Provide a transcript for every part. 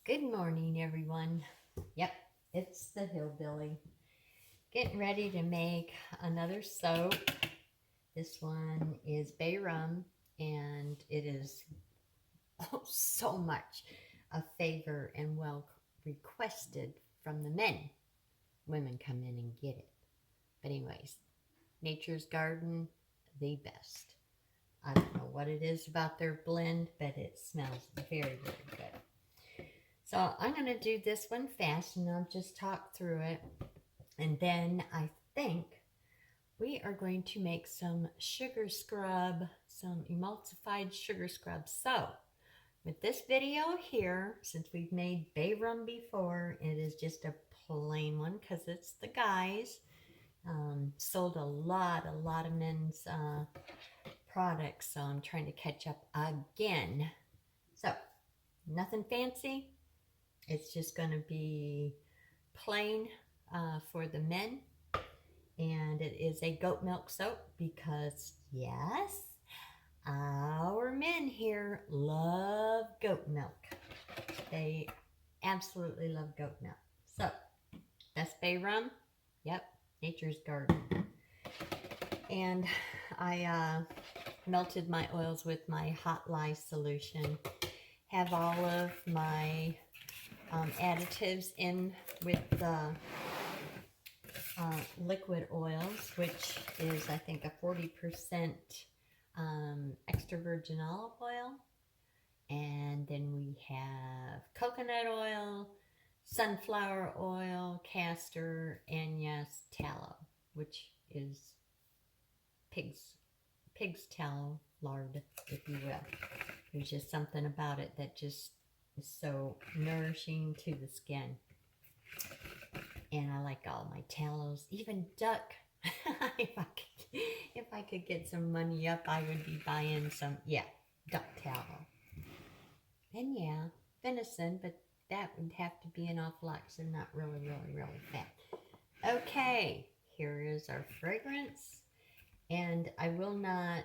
Good morning, everyone. Yep, it's the hillbilly. Getting ready to make another soap. This one is bay rum, and it is so much a favor and well requested from the men. Women come in and get it. But anyways, Nature's Garden, the best. I don't know what it is about their blend, but it smells very, very good. So I'm going to do this one fast and I'll just talk through it. And then I think we are going to make some sugar scrub, some emulsified sugar scrub. So with this video here, since we've made bay rum before, it is just a plain one because it's the guys. Sold a lot of men's products, so I'm trying to catch up again. So nothing fancy. It's just going to be plain for the men, and it is a goat milk soap because yes, our men here love goat milk. They absolutely love goat milk. So that's bay rum. Yep, Nature's Garden. And I melted my oils with my hot lye solution. Have all of my additives in with the liquid oils, which is I think a 40% extra virgin olive oil, and then we have coconut oil, sunflower oil, castor, and yes, tallow, which is pig's tallow, lard, if you will. There's just something about it that just is so nourishing to the skin. And I like all my tallows, even duck. if I could get some money up, I would be buying some, duck tallow. And yeah, venison, but that would have to be an awful lot because they're not really fat. Okay, here is our fragrance. And I will not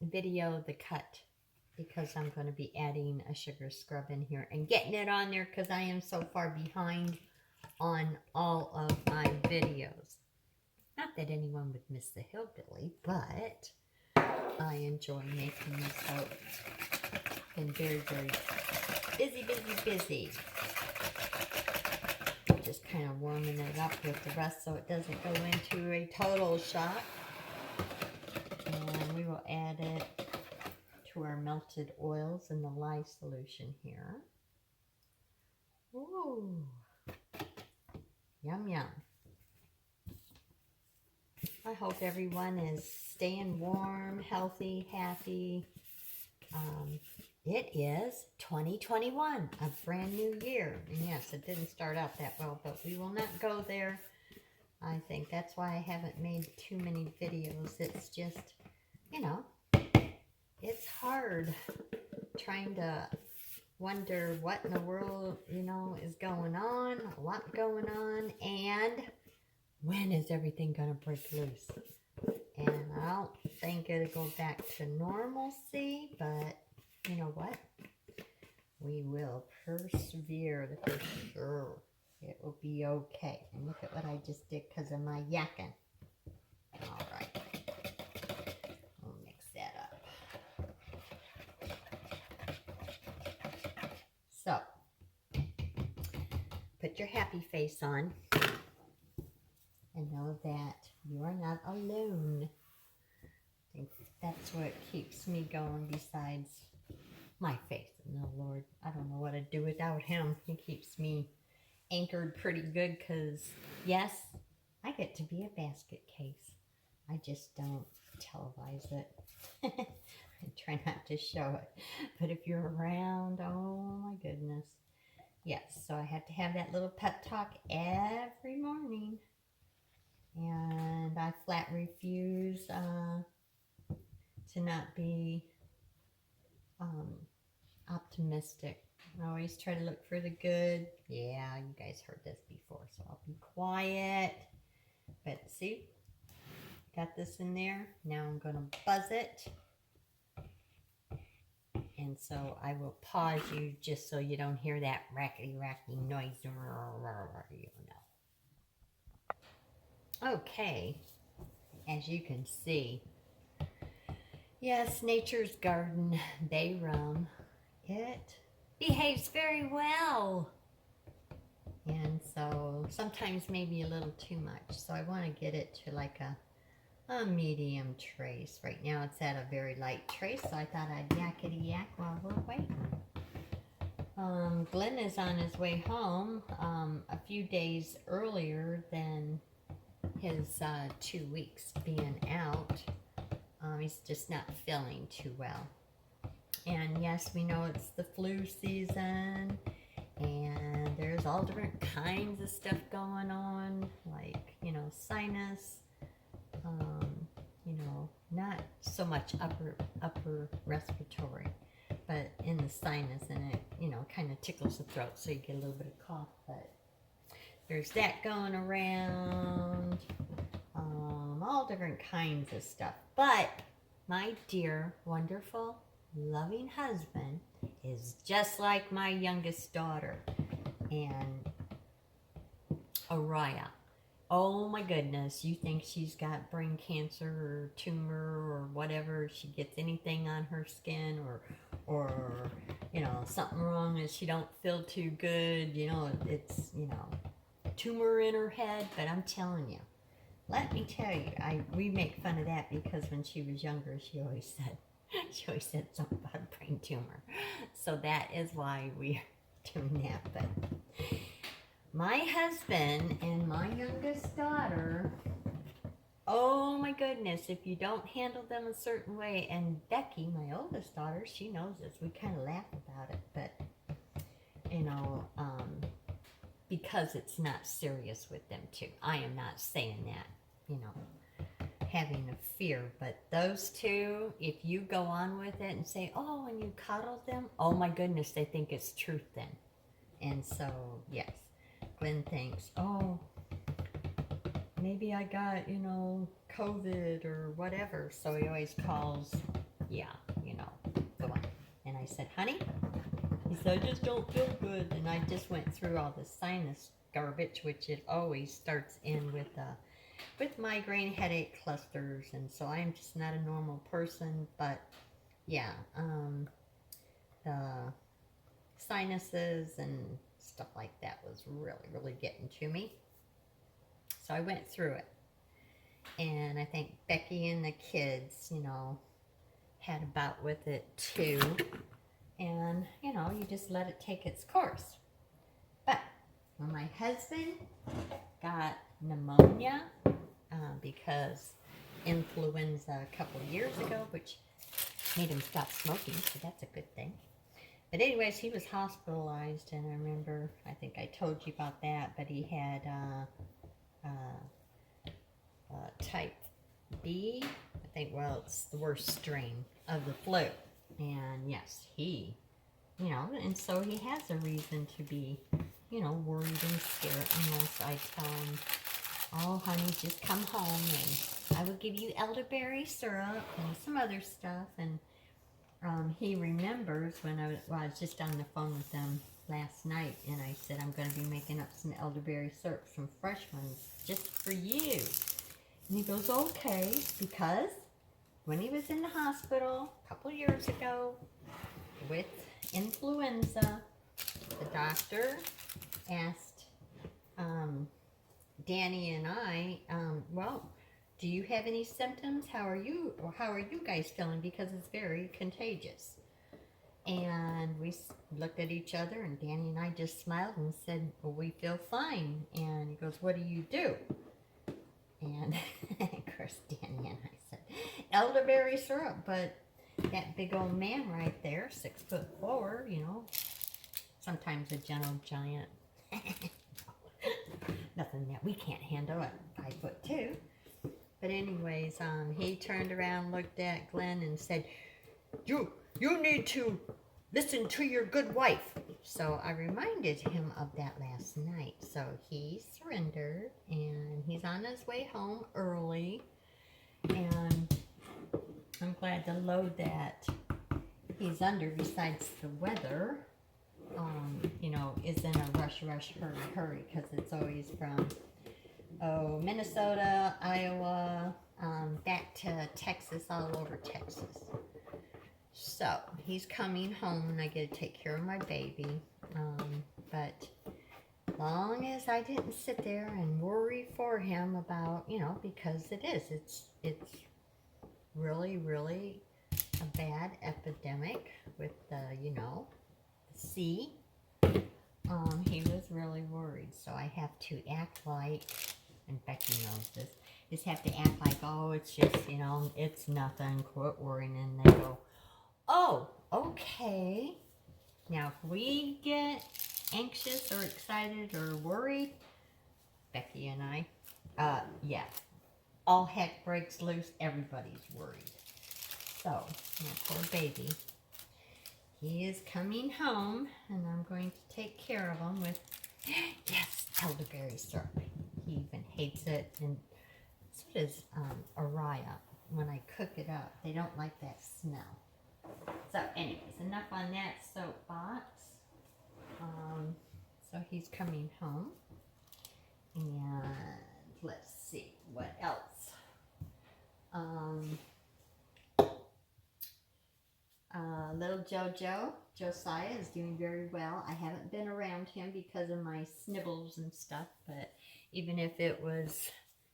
video the cut because I'm going to be adding a sugar scrub in here and getting it on there because I am so far behind on all of my videos. Not that anyone would miss the hillbilly, but I enjoy making these soaps. Been very busy. Just kind of warming it up with the rest so it doesn't go into a total shock. And we will add it to our melted oils in the lye solution here. Ooh, yum. I hope everyone is staying warm, healthy, happy. It is 2021, a brand new year. And yes, it didn't start out that well, but we will not go there. I think that's why I haven't made too many videos. It's just, it's hard trying to wonder what in the world, is going on, a lot going on, and when is everything going to break loose? And I don't think it'll go back to normalcy, but you know what? We will persevere for sure. It will be okay. And look at what I just did because of my yakking. All right. We'll mix that up. So, put your happy face on and know that you are not alone. I think that's what keeps me going besides my faith in the Lord. I don't know what I'd do without him. He keeps me anchored pretty good because, yes, I get to be a basket case. I just don't televise it. I try not to show it. But if you're around, oh my goodness. Yes, so I have to have that little pep talk every morning. And I flat refuse to not be optimistic. I always try to look for the good. Yeah, you guys heard this before, so I'll be quiet. But see, got this in there. Now I'm going to buzz it. And so I will pause you just so you don't hear that rackety noise, you know. Okay, as you can see, yes, Nature's Garden bay rum, it behaves very well. And so sometimes maybe a little too much. So I want to get it to like a medium trace. Right now it's at a very light trace, so I thought I'd yakety yak while we're waiting. Glenn is on his way home a few days earlier than his 2 weeks being out. He's just not feeling too well. And yes, we know it's the flu season, and there's all different kinds of stuff going on, like, you know, sinus, you know, not so much upper respiratory, but in the sinus, and it, you know, kind of tickles the throat, so you get a little bit of cough. But there's that going around, all different kinds of stuff. But my dear, wonderful, loving husband is just like my youngest daughter, and Araya. Oh my goodness, you think she's got brain cancer or tumor or whatever, she gets anything on her skin, or you know, something wrong is she don't feel too good, you know, it's, you know, a tumor in her head. But I'm telling you, let me tell you, we make fun of that because when she was younger, she always said something about a brain tumor. So that is why we're doing that. But my husband and my youngest daughter, oh my goodness, if you don't handle them a certain way, and Becky, my oldest daughter, she knows this, we kind of laugh about it, but, you know, because it's not serious with them too. I am not saying that, you know, having a fear, but those two, if you go on with it and say, oh, and you coddle them, oh my goodness, they think it's truth then. And so, yes, Glenn thinks, oh, maybe I got, you know, COVID or whatever. So he always calls, yeah, you know, go on. And I said, honey, he said, I just don't feel good. And I just went through all the sinus garbage, which it always starts in with migraine, headache, clusters. And so I'm just not a normal person. But yeah, the sinuses and stuff like that was really getting to me. So I went through it. And I think Becky and the kids, you know, had a bout with it too. And, you know, you just let it take its course. But when my husband got pneumonia, because influenza a couple years ago, which made him stop smoking, so that's a good thing. But anyways, he was hospitalized, and I remember, I think I told you about that, but he had type B, I think, well, it's the worst strain of the flu. And yes, he, you know, and so he has a reason to be, you know, worried and scared unless I tell him, oh, honey, just come home and I will give you elderberry syrup and some other stuff. And he remembers when I was just on the phone with them last night, and I said, I'm going to be making up some elderberry syrup, some fresh ones, just for you. And he goes, okay, because when he was in the hospital a couple years ago with influenza, the doctor asked Danny and I, well, do you have any symptoms? How are you guys feeling? Because it's very contagious. And we looked at each other, and Danny and I just smiled and said, well, we feel fine. And he goes, what do you do? And of course, Danny and I said, elderberry syrup. But that big old man right there, 6'4", you know, sometimes a gentle giant. Nothing that we can't handle at 5'2". But anyways, he turned around, looked at Glenn, and said, you need to listen to your good wife. So I reminded him of that last night. So he surrendered, and he's on his way home early. And I'm glad to load that he's under, besides the weather, you know, is in a rush, hurry, because it's always from, Minnesota, Iowa, back to Texas, all over Texas. So he's coming home and I get to take care of my baby. But long as I didn't sit there and worry for him about, you know, because it's really, really a bad epidemic with the, you know, the sea. He was really worried, so I have to act like, and Becky knows this, just have to act like, oh, it's just, you know, it's nothing, quit worrying, and they go, oh, okay. Now, if we get anxious or excited or worried, Becky and I, yeah, all heck breaks loose, everybody's worried. So, my poor baby, he is coming home, and I'm going to take care of him with, yes, elderberry syrup. He even hates it, and so does Araya. When I cook it up, they don't like that smell. So anyways, enough on that soapbox. So he's coming home. And let's see, what else? Little Josiah is doing very well. I haven't been around him because of my snibbles and stuff, but even if it was,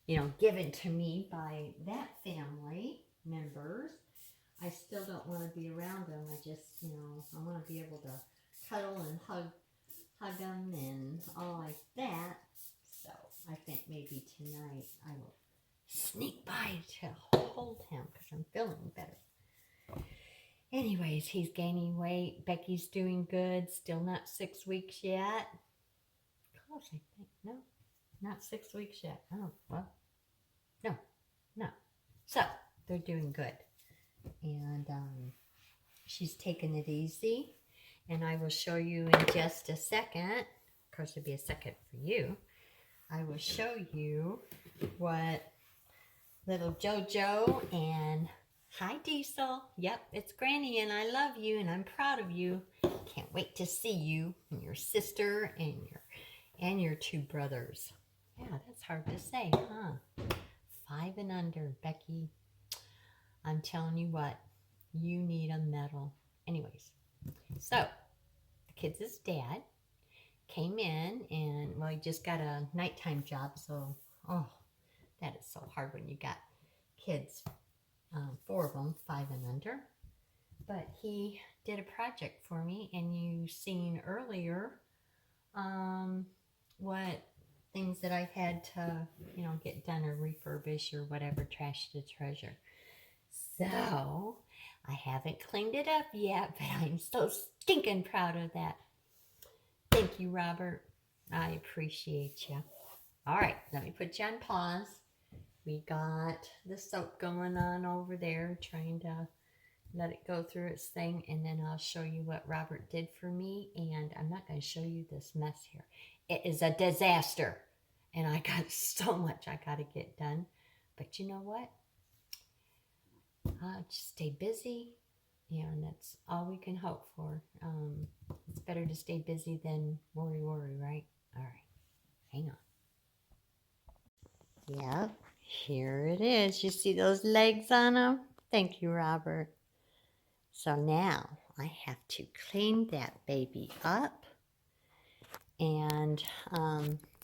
you know, given to me by that family members, I still don't want to be around them. I just, you know, I want to be able to cuddle and hug them and all like that. So I think maybe tonight I will sneak by to hold him because I'm feeling better. Anyways, he's gaining weight. Becky's doing good. Still not 6 weeks yet. Close, I think. No, not 6 weeks yet. Oh, well, no. So they're doing good. And she's taking it easy. And I will show you in just a second. Of course, it'll be a second for you. I will show you what little JoJo and hi Diesel. Yep, it's Granny and I love you and I'm proud of you. Can't wait to see you and your sister and your two brothers. Yeah, that's hard to say, huh? 5 and under, Becky. I'm telling you what, you need a medal. Anyways, so the kids' dad came in and, well, he just got a nighttime job, so, oh, that is so hard when you got kids, 4 of them, 5 and under. But he did a project for me, and you seen earlier what things that I had to, you know, get done or refurbish or whatever, trash to treasure. So, I haven't cleaned it up yet, but I'm so stinking proud of that. Thank you, Robert. I appreciate you. All right, let me put you on pause. We got the soap going on over there, trying to let it go through its thing, and then I'll show you what Robert did for me, and I'm not going to show you this mess here. It is a disaster, and I got so much I got to get done, but you know what? I'll just stay busy, and that's all we can hope for. It's better to stay busy than worry, right? All right, hang on. Yep, here it is. You see those legs on them? Thank you, Robert. So now I have to clean that baby up. And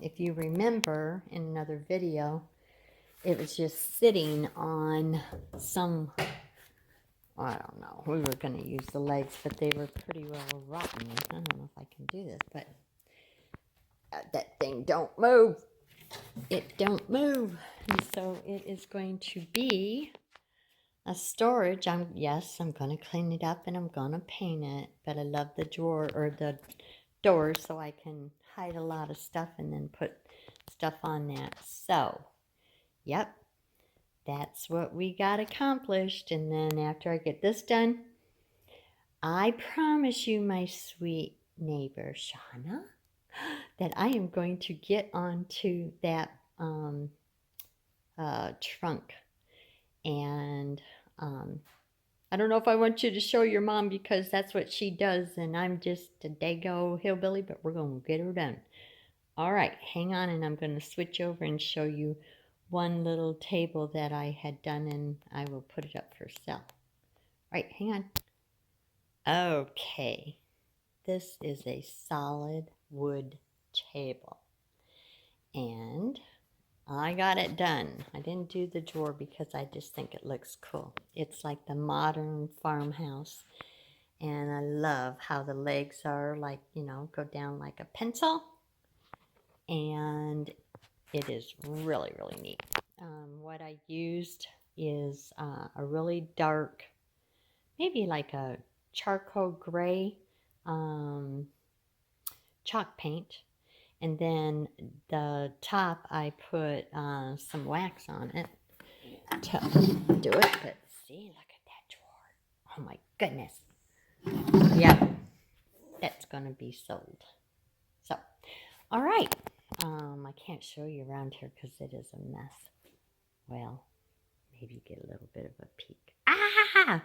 if you remember in another video, it was just sitting on some, I don't know, we were going to use the legs, but they were pretty well rotten. I don't know if I can do this, but that thing don't move. It don't move. And so it is going to be a storage. I'm going to clean it up and I'm going to paint it. But I love the drawer or the door so I can hide a lot of stuff and then put stuff on that. So, yep, that's what we got accomplished. And then after I get this done, I promise you, my sweet neighbor, Shauna, that I am going to get onto that trunk and I don't know if I want you to show your mom because that's what she does, and I'm just a dago hillbilly, but we're going to get her done. All right, hang on, and I'm going to switch over and show you one little table that I had done, and I will put it up for sale. All right, hang on. Okay, this is a solid wood table, and I got it done. I didn't do the drawer because I just think it looks cool. It's like the modern farmhouse, and I love how the legs are like, you know, go down like a pencil, and it is really, really neat. What I used is a really dark, maybe like a charcoal gray chalk paint. And then the top, I put some wax on it to do it. But see, look at that drawer. Oh my goodness. Yep, that's going to be sold. So, all right. I can't show you around here because it is a mess. Well, maybe you get a little bit of a peek. Ah!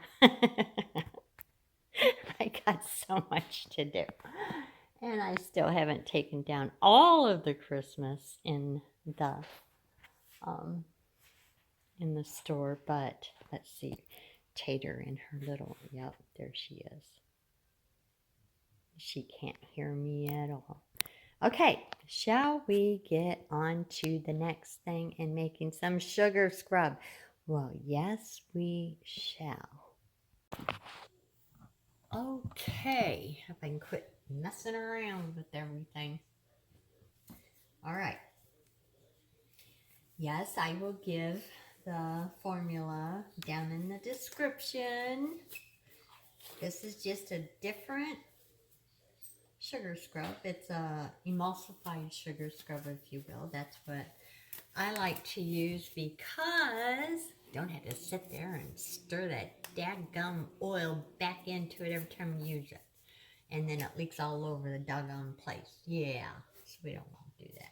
I got so much to do. And I still haven't taken down all of the Christmas in the store, but let's see. Tater in her little, yep, there she is. She can't hear me at all. Okay, shall we get on to the next thing and making some sugar scrub? Well, yes, we shall. Okay, if I can quit messing around with everything. All right. Yes, I will give the formula down in the description. This is just a different sugar scrub. It's a emulsified sugar scrub, if you will. That's what I like to use because you don't have to sit there and stir that dadgum oil back into it every time you use it. And then it leaks all over the doggone place. Yeah, so we don't want to do that.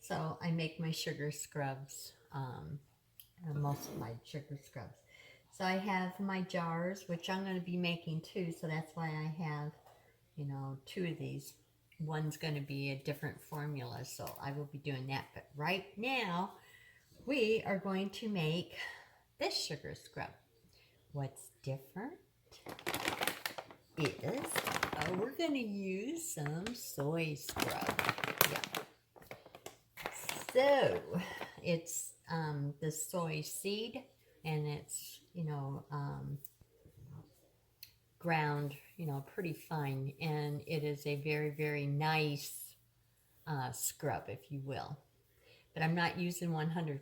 So I make my sugar scrubs, emulsified sugar scrubs. So I have my jars, which I'm going to be making two, so that's why I have, you know, two of these. One's going to be a different formula, so I will be doing that. But right now, we are going to make this sugar scrub. What's different is we're going to use some soy scrub. Yeah. So it's the soy seed, and it's, you know, ground, you know, pretty fine, and it is a very, very nice scrub, if you will. But I'm not using 100%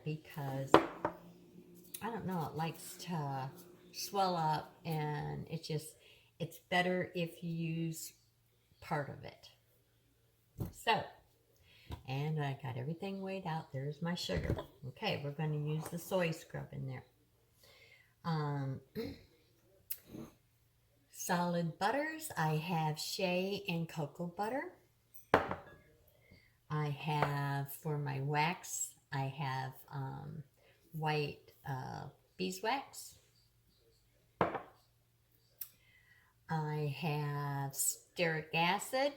because I don't know, it likes to swell up, and it's better if you use part of it. So, and I got everything weighed out. There's my sugar. Okay, we're going to use the soy scrub in there. Solid butters, I have shea and cocoa butter. I have, for my wax, I have white beeswax. I have stearic acid.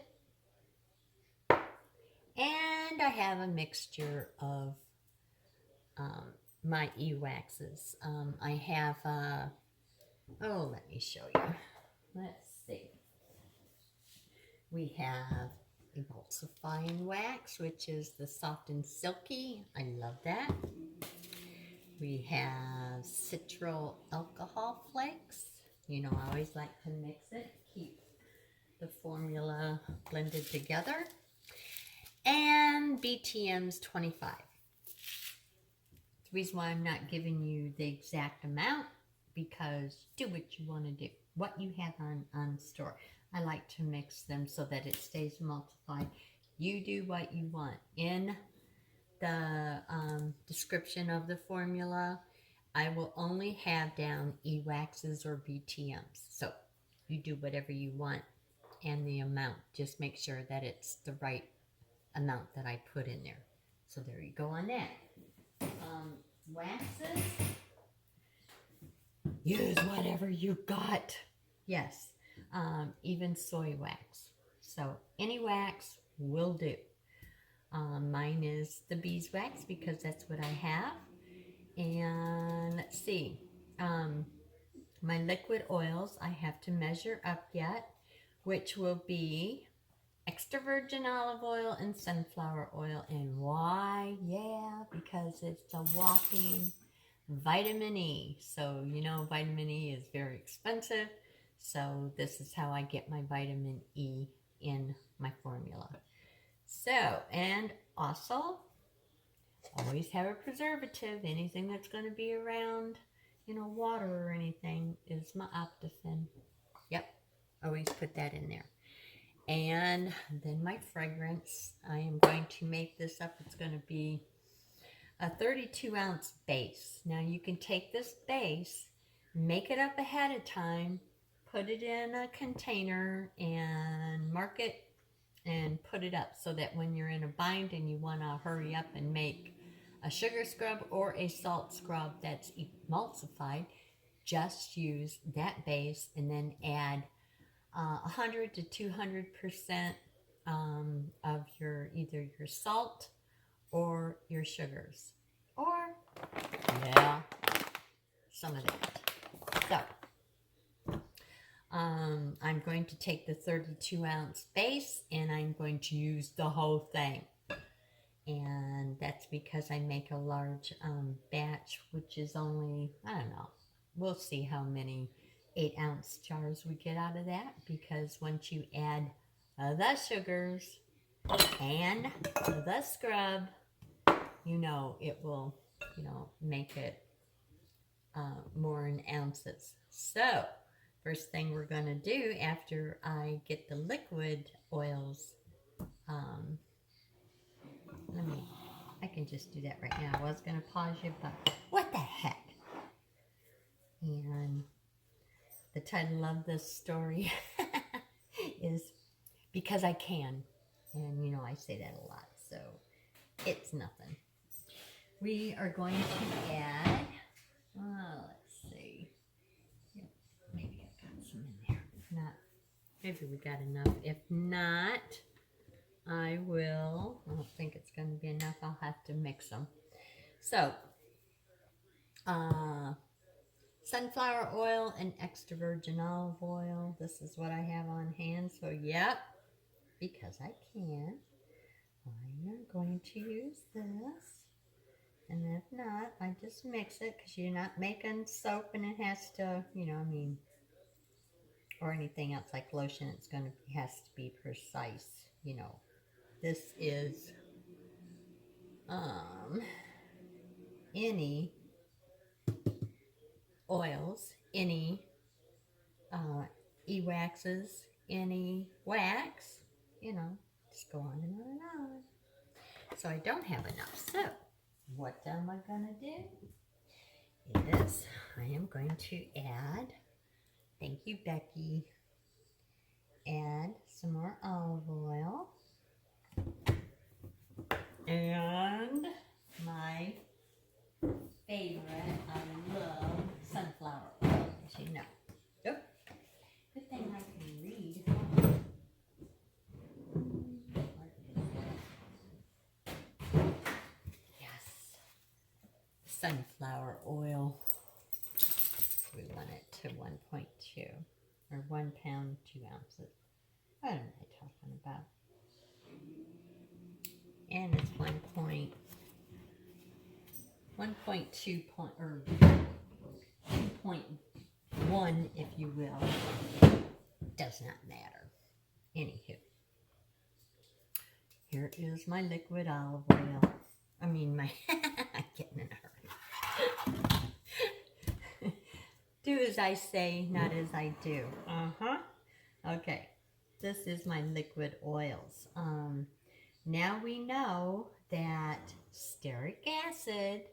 And I have a mixture of my e-waxes. I have, oh, let me show you. Let's see. We have Optifine wax, which is the soft and silky. I love that. We have citral alcohol flakes. You know, I always like to mix it, keep the formula blended together. And BTM's 25. The reason why I'm not giving you the exact amount, because do what you want to do, what you have on store. I like to mix them so that it stays multiplied. You do what you want. In the description of the formula, I will only have down e-waxes or BTMs. So you do whatever you want, and the amount, just make sure that it's the right amount that I put in there. So there you go on that. Waxes. use whatever you got. Yes, even soy wax. So any wax will do. Mine is the beeswax because that's what I have. And let's see, my liquid oils I have to measure up yet, which will be extra virgin olive oil and sunflower oil. And why? Yeah, because it's a whopping vitamin E. So, you know, vitamin E is very expensive. So this is how I get my vitamin E in my formula. So, and also, always have a preservative. Anything that's going to be around, you know, water or anything is my Optiphen. Yep, always put that in there. And then my fragrance. I am going to make this up. It's going to be a 32-ounce base. Now you can take this base, make it up ahead of time, put it in a container and mark it and put it up so that when you're in a bind and you want to hurry up and make a sugar scrub or a salt scrub that's emulsified, just use that base and then add 100 to 200% of your either your salt or your sugars, or yeah, some of that. So I'm going to take the 32-ounce base and I'm going to use the whole thing. And that's because I make a large batch, which is only, I don't know, we'll see how many 8-ounce jars we get out of that, because once you add the sugars and the scrub, you know, it will, you know, make it more in ounces. So first thing we're going to do after I get the liquid oils, I can just do that right now. I was going to pause you, but what the heck? And the title of this story is Because I Can. And, you know, I say that a lot, so it's nothing. We are going to add, let's see. Yep, maybe I got some in there. If not, maybe we got enough. If not, I don't think it's going to be enough. I'll have to mix them. So, sunflower oil and extra virgin olive oil. This is what I have on hand. So, yep, because I can, I am going to use this. And if not, I just mix it because you're not making soap and it has to, you know, I mean, or anything else like lotion. It's going to has to be precise, you know. This is any oils, any e-waxes, any wax, you know, just go on and on and on. So I don't have enough. So what am I going to do? Is I am going to add, thank you, Becky, add some more olive oil and my favorite, I love sunflower oil, as you know. Yep. Good thing I can read. Yes. Sunflower oil. We want it to 1.2 or 1 pound, 2 ounces. What am I talking about? And it's 1.2 or 2.1, if you will. Does not matter. Anywho, here is my liquid olive oil. I mean, I'm getting in a hurry. Do as I say, not as I do. Okay, this is my liquid oils. Now we know that stearic acid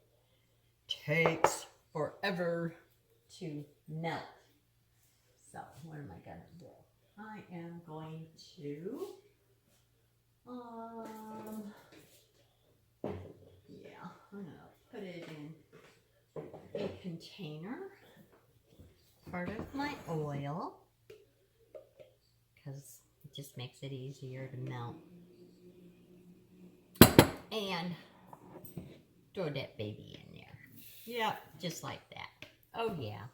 takes forever to melt. So what am I going to do? I am going to, I'm going to put it in a container. part of my oil because it just makes it easier to melt. And throw that baby in there. Yep, just like that. Oh yeah.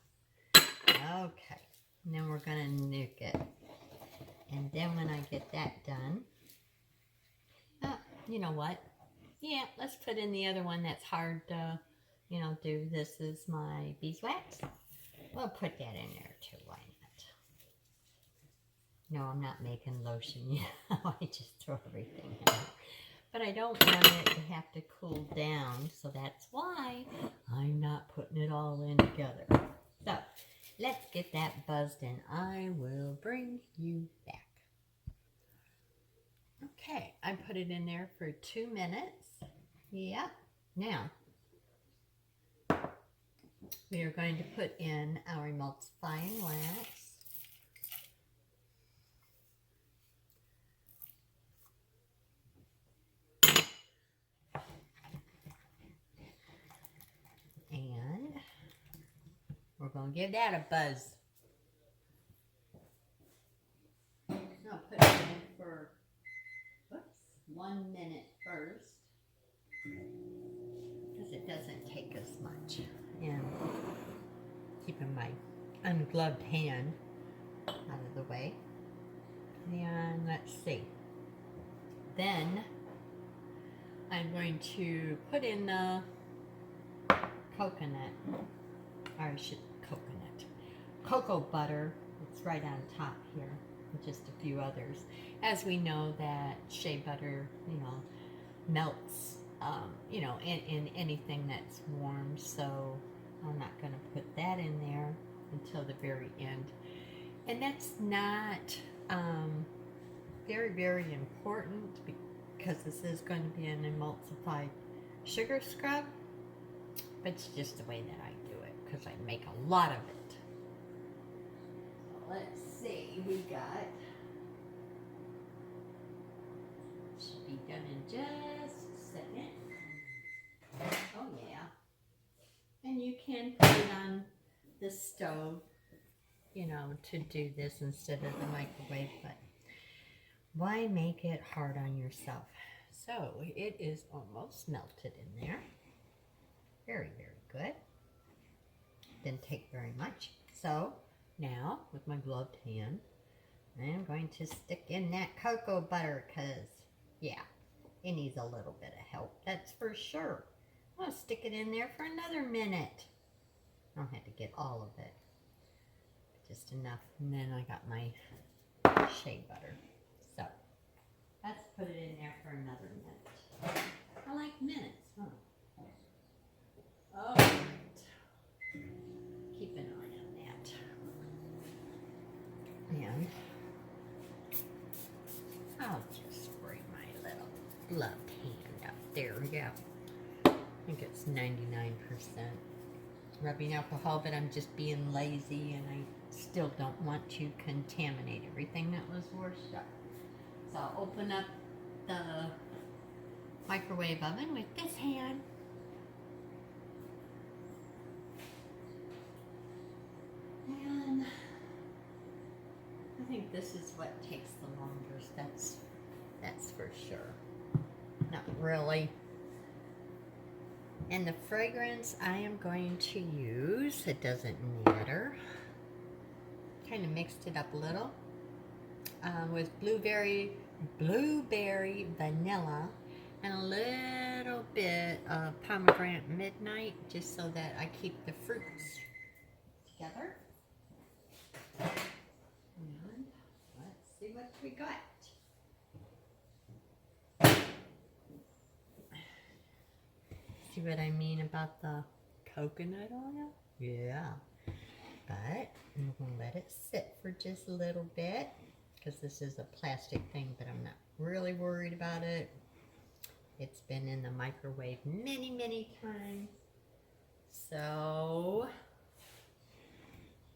Okay. And then we're going to nuke it. And then when I get that done, you know what? Yeah, let's put in the other one that's hard to, you know, do. This is my beeswax. We'll put that in there too. Why not? No, I'm not making lotion yet. I just throw everything in. But I don't want it to have to cool down, so that's why I'm not putting it all in together. So, let's get that buzzed and I will bring you back. Okay, I put it in there for 2 minutes. Yep. Now, we are going to put in our emulsifying wax. And we're going to give that a buzz. I'll put it in for 1 minute first, because it doesn't take as much. And keeping my ungloved hand out of the way. And let's see. Then I'm going to put in the coconut, or cocoa butter. It's right on top here, and just a few others. As we know that shea butter, you know, melts, you know, in anything that's warm. So I'm not going to put that in there until the very end. And that's not very, very important because this is going to be an emulsified sugar scrub. But it's just the way that I do it because I make a lot of it. So let's see, we got, should be done in just a second. Oh yeah. And you can put it on the stove, you know, to do this instead of the microwave, but why make it hard on yourself? So it is almost melted in there. Very, very good. Didn't take very much. So now with my gloved hand, I'm going to stick in that cocoa butter because, yeah, it needs a little bit of help. That's for sure. I'll stick it in there for another minute. I don't have to get all of it, just enough. And then I got my shea butter. So let's put it in there for another minute. I like minutes, huh? All right. Keep an eye on that. And I'll just spray my little gloved hand up there. Yeah. I think it's 99% rubbing alcohol, but I'm just being lazy and I still don't want to contaminate everything that was washed up. So I'll open up the microwave oven with this hand. And I think this is what takes the longest. That's for sure. Not really. And the fragrance I am going to use, it doesn't matter. Kind of mixed it up a little with blueberry vanilla and a little bit of pomegranate midnight, just so that I keep the fruits together. And let's see what we got. See what I mean about the coconut oil? Yeah. But I'm going to let it sit for just a little bit because this is a plastic thing, but I'm not really worried about it. It's been in the microwave many, many times. So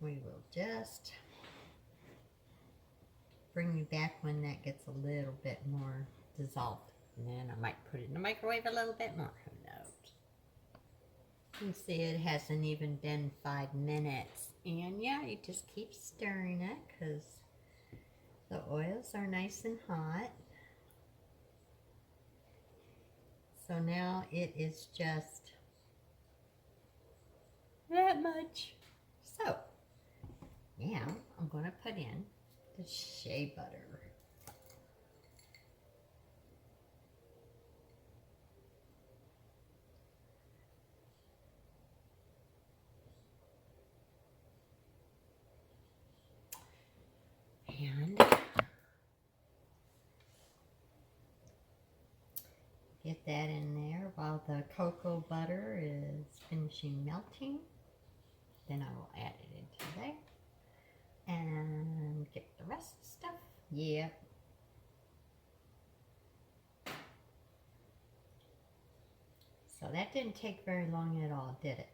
we will just bring you back when that gets a little bit more dissolved. And then I might put it in the microwave a little bit more. Who knows? You see it hasn't even been 5 minutes. And yeah, you just keep stirring it because the oils are nice and hot. So now it is just that much. So now I'm going to put in the shea butter. And get that in there while the cocoa butter is finishing melting. Then I will add it into there. And get the rest of the stuff. Yep. So that didn't take very long at all, did it?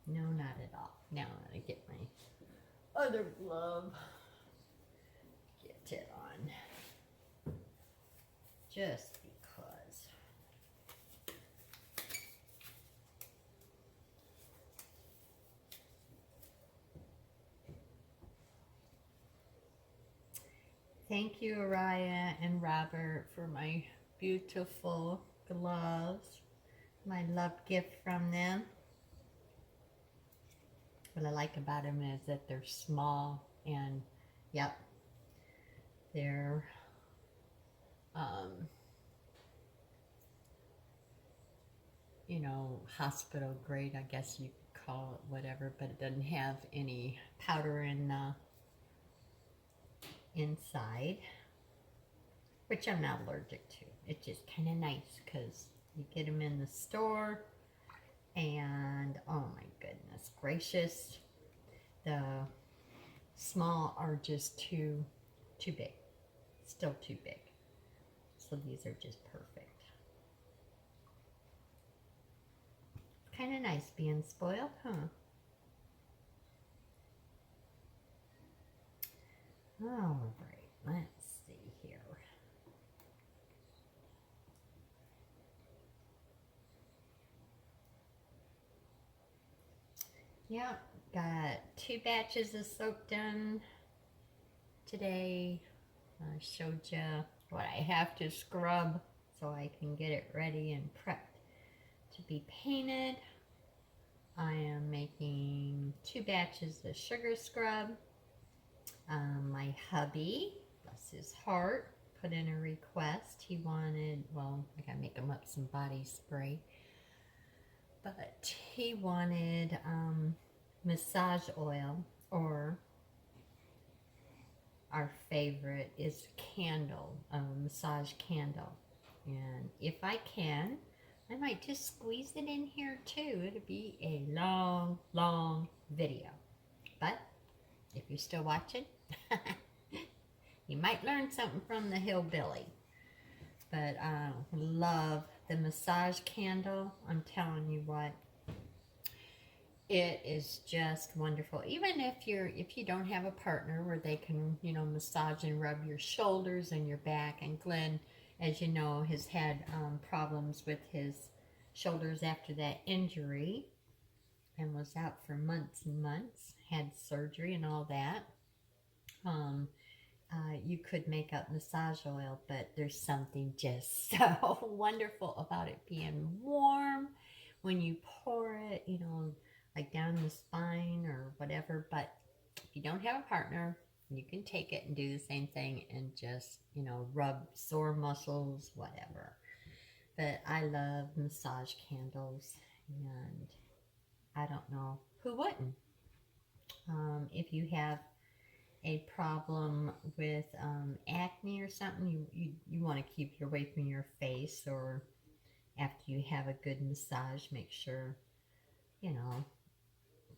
No, not at all. Now I'm going to get my other glove. Get it on. Just because. Thank you, Araya and Robert, for my beautiful gloves. My love gift from them. What I like about them is that they're small and, yep, they're you know, hospital grade, I guess you could call it, whatever, but it doesn't have any powder in inside, which I'm not allergic to. It's just kind of nice because you get them in the store and oh my goodness gracious, the small are just too big, still too big. So these are just perfect. Kind of nice being spoiled, huh? All right, let's see here. Yep, got 2 batches of soap done today. I showed you what I have to scrub so I can get it ready and prepped to be painted. I am making 2 batches of sugar scrub. My hubby, bless his heart, put in a request. He wanted, well, I gotta make him up some body spray, but he wanted massage oil, or our favorite is candle, massage candle. And if I can, I might just squeeze it in here too. It'll be a long, long video. But if you're still watching, you might learn something from the hillbilly. But I love the massage candle. I'm telling you what, it is just wonderful. Even if you don't have a partner where they can, you know, massage and rub your shoulders and your back. And Glenn, as you know, has had problems with his shoulders after that injury and was out for months and months, had surgery and all that. You could make up massage oil, but there's something just so wonderful about it being warm when you pour it, you know, like down the spine or whatever. But if you don't have a partner, you can take it and do the same thing and just, you know, rub sore muscles, whatever. But I love massage candles, and I don't know who wouldn't. If you have a problem with acne or something, you want to keep it away from your face, or after you have a good massage, make sure, you know,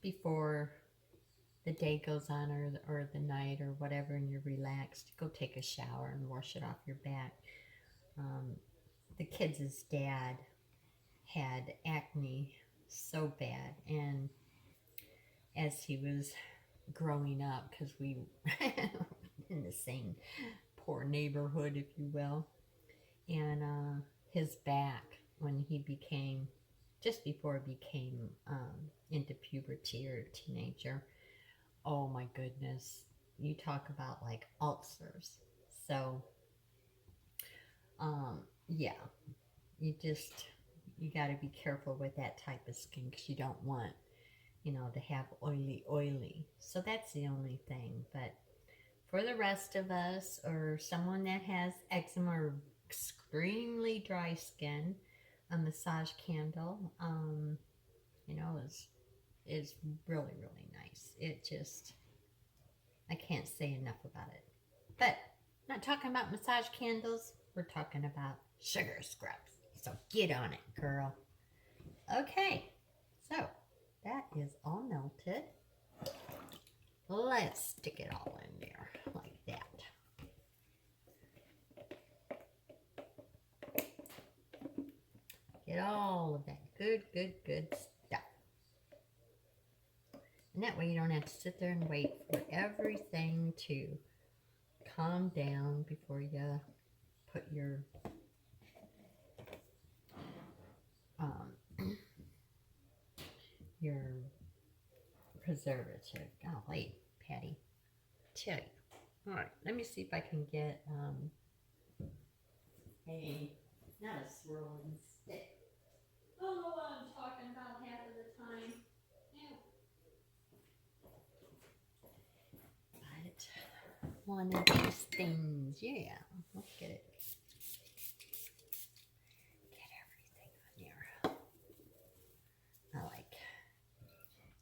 before the day goes on, or the night or whatever, and you're relaxed, go take a shower and wash it off your back. The kids' dad had acne so bad, and as he was growing up, because we in the same poor neighborhood, if you will. And his back when he became, just before he became into puberty or teenager. Oh my goodness. You talk about like ulcers. So, yeah, you got to be careful with that type of skin because you don't want, you know, to have oily. So that's the only thing. But for the rest of us or someone that has eczema or extremely dry skin, a massage candle, you know, is really, really nice. It just, I can't say enough about it. But not talking about massage candles, we're talking about sugar scrubs. So get on it, girl. Okay, so that is all melted. Let's stick it all in there like that. Get all of that good stuff. And that way you don't have to sit there and wait for everything to calm down before you put your your preservative. Golly, Patty. Tell you. Alright, let me see if I can get not a swirling stick. I don't know what I'm talking about half of the time. Yeah. But one of these things, yeah. Let's get it. Get everything on there. I like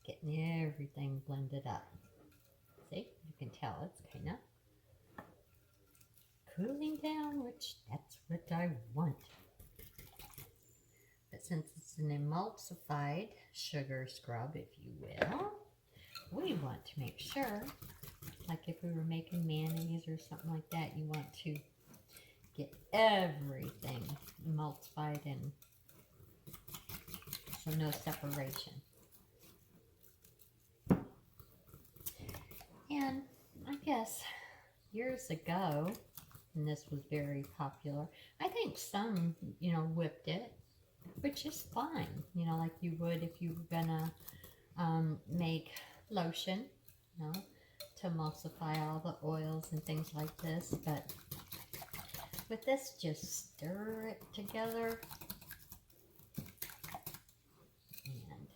getting everything blended up. See, you can tell it's kind of cooling down, which that's what I want. But since it's an emulsified sugar scrub, if you will, we want to make sure, like if we were making mayonnaise or something like that, you want to get everything emulsified and so no separation. And I guess years ago, and this was very popular, I think some, you know, whipped it, which is fine, you know, like you would if you were gonna make lotion, you know, to emulsify all the oils and things like this. But with this, just stir it together and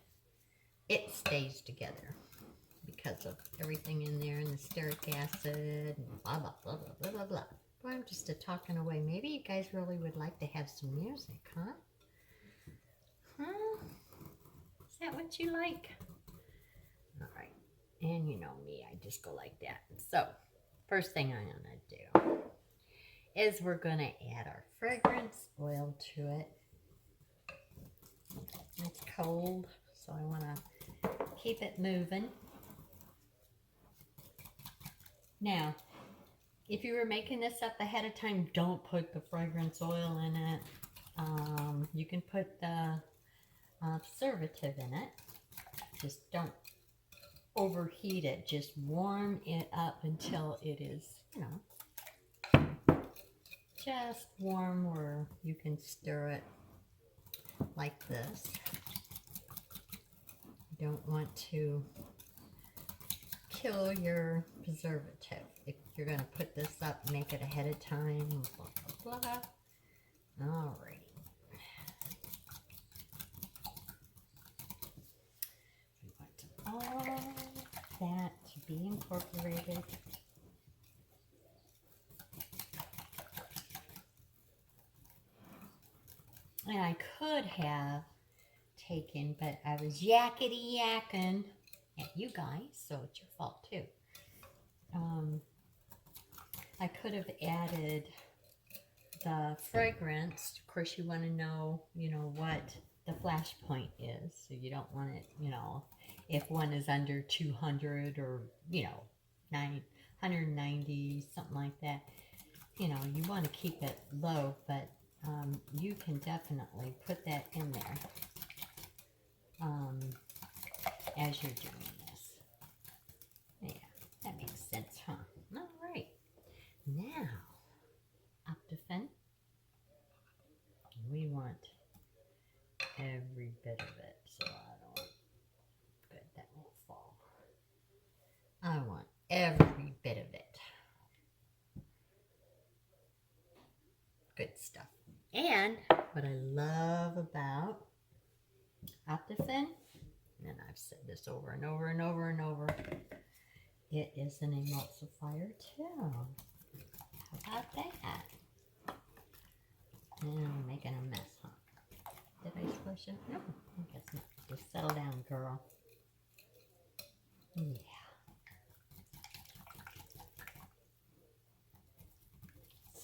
it stays together because of everything in there and the stearic acid and blah blah blah blah blah blah blah. Well, I'm just talking away. Maybe you guys really would like to have some music, huh? Huh? Is that what you like? All right. And you know me, I just go like that. So, first thing I'm going to do is we're going to add our fragrance oil to it. It's cold, so I want to keep it moving. Now, if you were making this up ahead of time, don't put the fragrance oil in it. You can put the preservative in it. Just don't overheat it. Just warm it up until it is, you know, just warm where you can stir it like this. You don't want to kill your preservative. If you're going to put this up, make it ahead of time. Blah, blah, blah. Alrighty. We want all that to be incorporated. And I could have taken, but I was yakety-yakking at you guys, so it's your fault too. I could have added the fragrance. Of course, you want to know, you know, what the flash point is. So you don't want it, you know, if one is under 200 or, you know, 190, something like that. You know, you want to keep it low, but you can definitely put that in there as you're doing this. Yeah, that makes sense, huh? All right. Now, And what I love about Optiphen, and I've said this over and over and over and over, it is an emulsifier too. How about that? And I'm making a mess, huh? Did I squish it? No, I guess not. Just settle down, girl. Yeah.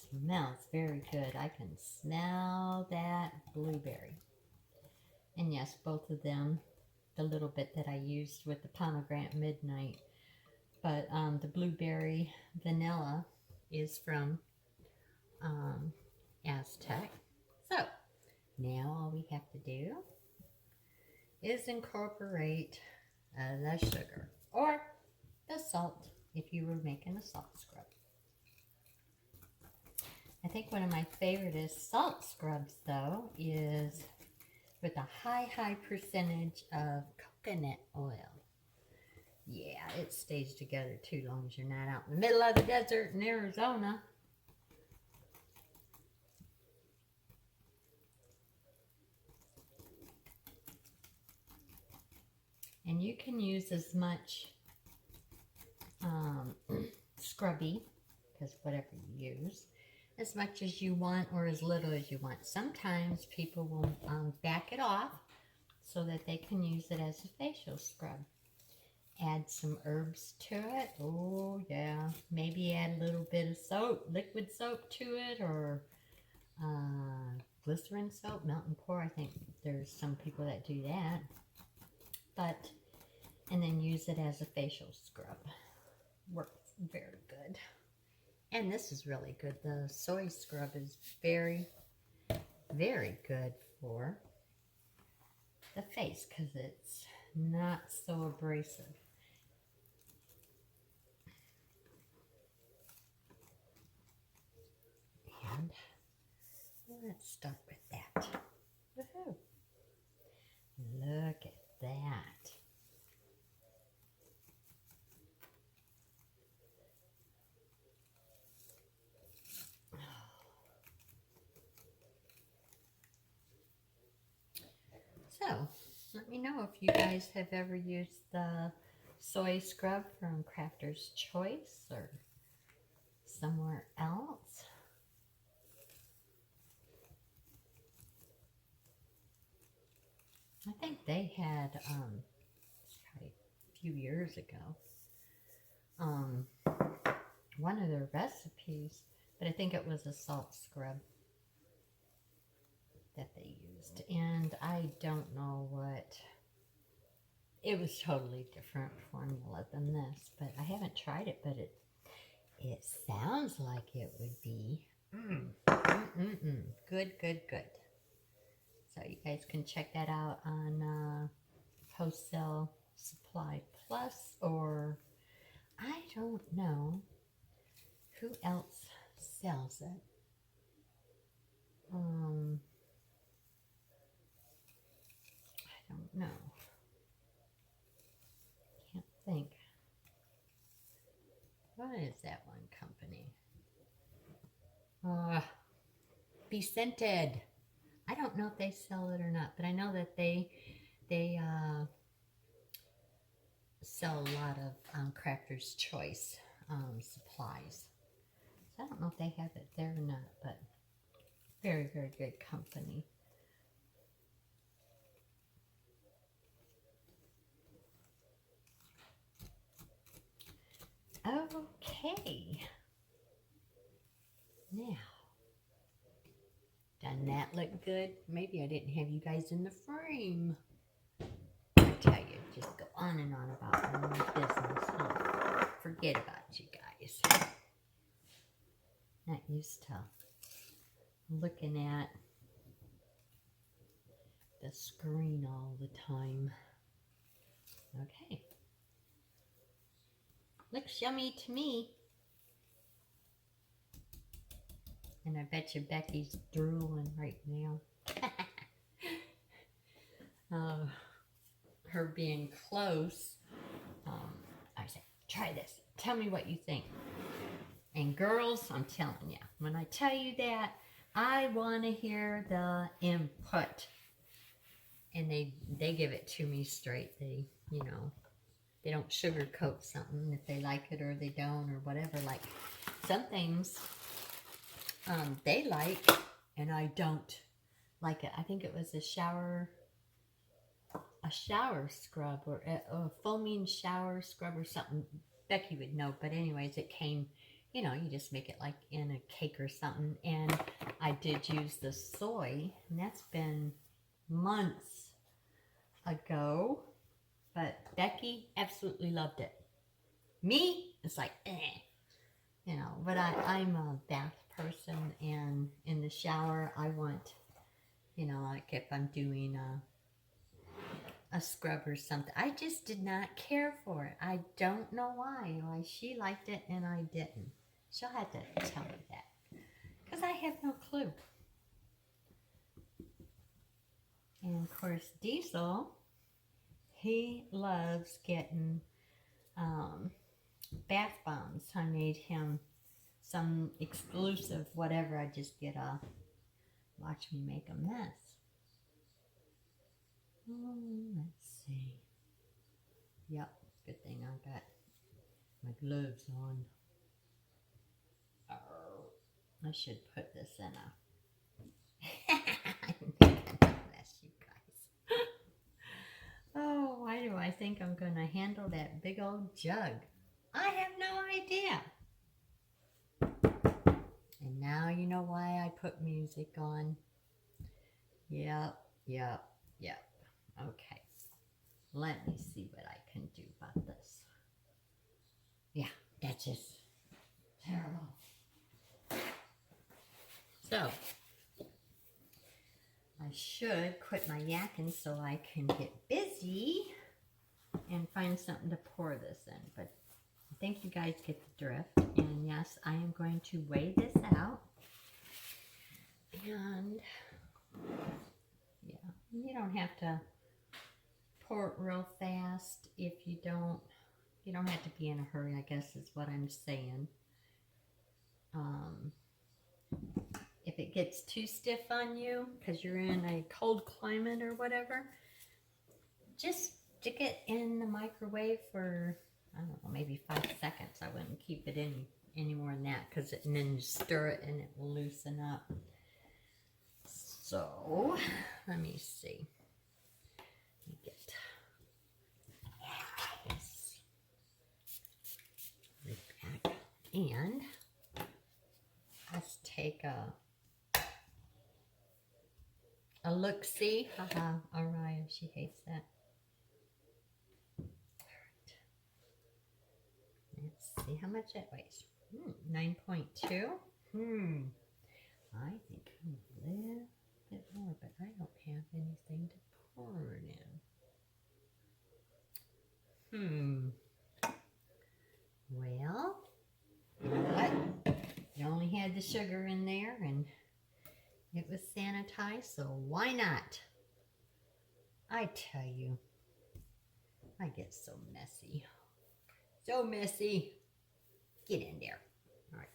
Smells very good. I can smell that blueberry. And yes, both of them, the little bit that I used with the pomegranate midnight, but the blueberry vanilla is from Aztec. So now all we have to do is incorporate the sugar or the salt if you were making a salt scrub. I think one of my favorite salt scrubs though is with a high percentage of coconut oil. Yeah, it stays together too long as you're not out in the middle of the desert in Arizona. And you can use as much scrubby, because whatever you use, as much as you want or as little as you want. Sometimes people will back it off so that they can use it as a facial scrub. Add some herbs to it. Oh yeah, maybe add a little bit of soap, liquid soap to it, or glycerin soap, melt and pour. I think there's some people that do that. But, and then use it as a facial scrub. Works very good. And this is really good. The soy scrub is very good for the face because it's not so abrasive. And let's start with that. Woohoo! Look at that. So, let me know if you guys have ever used the soy scrub from Crafter's Choice or somewhere else. I think they had, probably a few years ago, one of their recipes, but I think it was a salt scrub that they used. And I don't know what, it was totally different formula than this, but I haven't tried it, but it sounds like it would be good. So you guys can check that out on Wholesale Supply Plus, or I don't know who else sells it. I don't know. Can't think. What is that one company? Be Scented. I don't know if they sell it or not, but I know that they sell a lot of Crafter's Choice supplies. So I don't know if they have it there or not, but very good company. Okay. Now, doesn't that look good? Maybe I didn't have you guys in the frame. I tell you, just go on and on about my business, huh? Forget about you guys. Not used to looking at the screen all the time. Okay. Looks yummy to me. And I bet you Becky's drooling right now. Her being close. I said, try this. Tell me what you think. And girls, I'm telling you, when I tell you that, I want to hear the input. And they give it to me straight. They, you know, they don't sugarcoat something if they like it or they don't or whatever. Like some things they like and I don't like it. I think it was a shower scrub or a foaming shower scrub or something. Becky would know, but anyways, it came, you know, you just make it like in a cake or something. And I did use the soy, and that's been months ago, but Becky absolutely loved it. Me, it's like, you know, but I'm a bath person, and in the shower, I want, you know, like if I'm doing a scrub or something. I just did not care for it. I don't know why. Why she liked it and I didn't. She'll have to tell me that, because I have no clue. And of course, Diesel, he loves getting bath bombs. I made him some exclusive whatever. I just get a, watch me make a mess. Let's see. Yep, good thing I got my gloves on. I should put this in a mess, you guys. Oh, why do I think I'm going to handle that big old jug? I have no idea. And now you know why I put music on. Yep. Okay. Let me see what I can do about this. Yeah, that's just terrible. So, I should quit my yakking so I can get busy and find something to pour this in. But I think you guys get the drift. And yes, I am going to weigh this out. And yeah, you don't have to pour it real fast if you don't have to be in a hurry, I guess is what I'm saying. If it gets too stiff on you because you're in a cold climate or whatever, just stick it in the microwave for, I don't know, maybe 5 seconds. I wouldn't keep it any more than that, and then you stir it and it will loosen up. So, let me see. Let me get this back. And let's take a look-see. Haha, Araya, she hates that. Alright. Let's see how much it weighs. 9.2. I think a little bit more, but I don't have anything to pour it in. Well, you know what? You only had the sugar in there and it was sanitized, so why not? I tell you, I get so messy. So messy. Get in there. All right.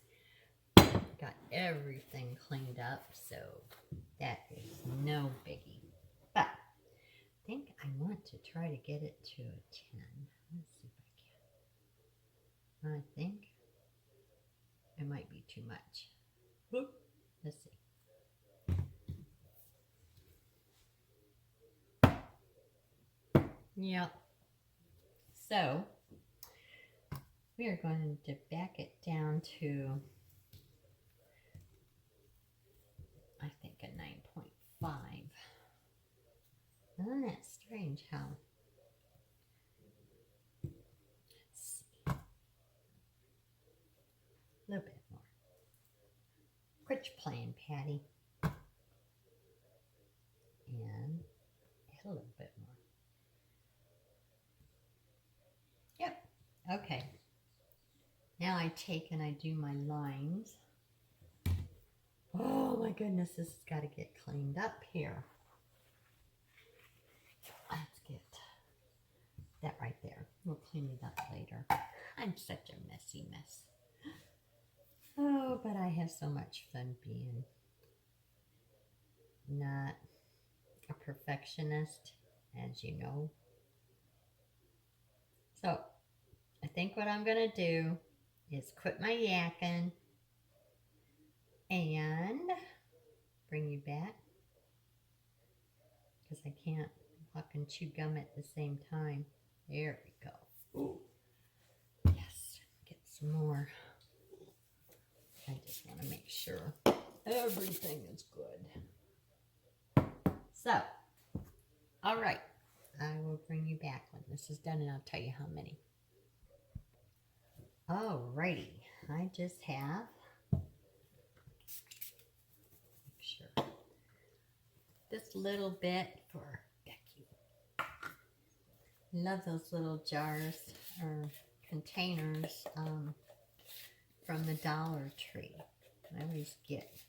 Got everything cleaned up, so that is no biggie. But I think I want to try to get it to a 10. Let's see if I can. I think it might be too much. Whoop. Let's see. Yep. So we are going to back it down to, I think, a 9.5. Isn't that strange how? Let's see. A little bit more. Quit your playing, Patty. And a little bit more. Yep. Okay. Now I take and I do my lines. Oh my goodness, this has got to get cleaned up here. Let's get that right there. We'll clean it up later. I'm such a messy mess. Oh, but I have so much fun being not a perfectionist, as you know. So I think what I'm going to do is quit my yakking and bring you back, because I can't huck and chew gum at the same time. There we go. Ooh. Yes, get some more. I just want to make sure everything is good. So, all right, I will bring you back when this is done, and I'll tell you how many. Alrighty, I just have, make sure, this little bit for Becky. Love those little jars or containers from the Dollar Tree. I always get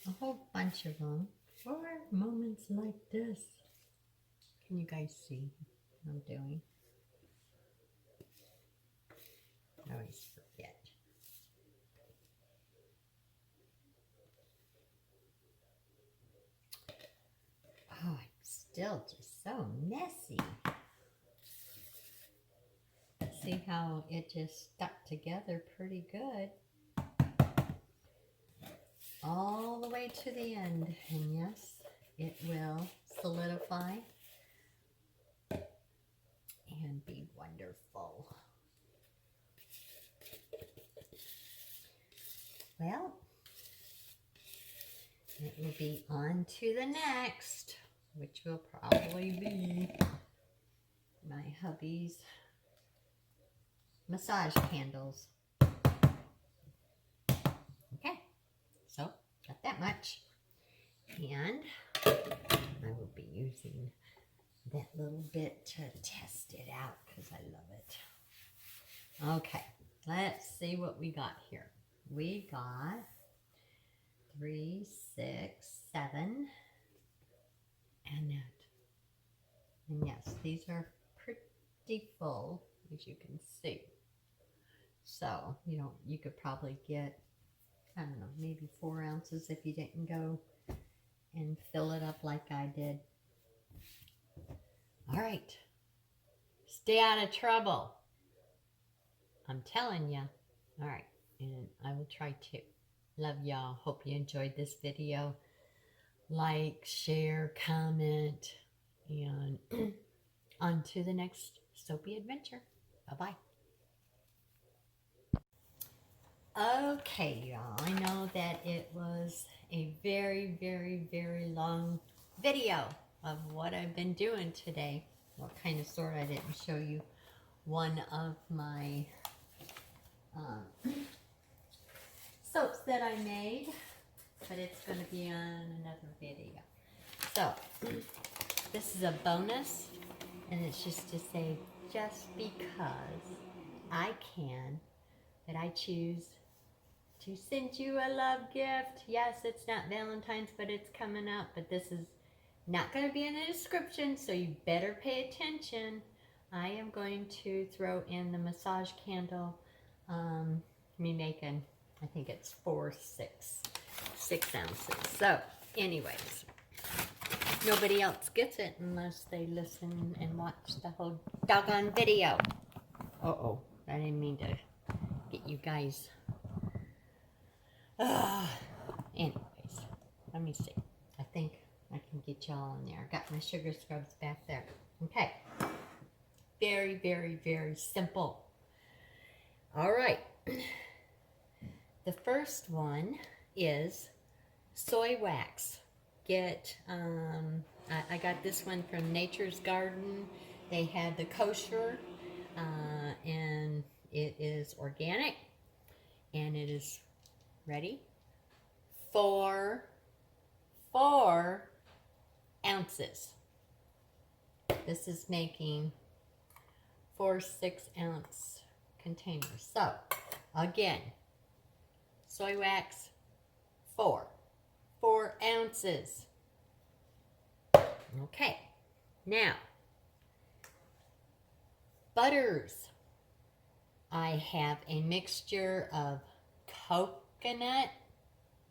a whole bunch of them for moments like this. Can you guys see what I'm doing? I always forget. Oh, it's still just so messy. See how it just stuck together pretty good. All the way to the end. And yes, it will solidify and be wonderful. Well, it will be on to the next, which will probably be my hubby's massage candles. Okay, so got that much. And I will be using that little bit to test it out because I love it. Okay, let's see what we got here. We got 3, 6, 7, and that. And yes, these are pretty full, as you can see. So, you could probably get, I don't know, maybe 4 ounces if you didn't go and fill it up like I did. All right. Stay out of trouble. I'm telling you. All right. And I will try to. Love y'all. Hope you enjoyed this video. Like, share, comment, and on to the next soapy adventure. Bye-bye. Okay, y'all. I know that it was a very, very, very long video of what I've been doing today. What kind of sort, I didn't show you one of my soaps that I made, but it's going to be on another video. So, this is a bonus, and it's just to say, just because I can, that I choose to send you a love gift. Yes, it's not Valentine's, but it's coming up, but this is not going to be in the description, so you better pay attention. I am going to throw in the massage candle, me making, I think it's 6 ounces. So, anyways, nobody else gets it unless they listen and watch the whole doggone video. Uh-oh, I didn't mean to get you guys. Anyways, let me see. I think I can get y'all in there. I got my sugar scrubs back there. Okay. Very, very, very simple. All right. The first one is Soy Wax. I got this one from Nature's Garden. They had the kosher, and it is organic, and it is ready. 4 ounces. This is making 4 6-ounce containers. So, again, soy wax, 4 ounces. Okay, now, butters. I have a mixture of coconut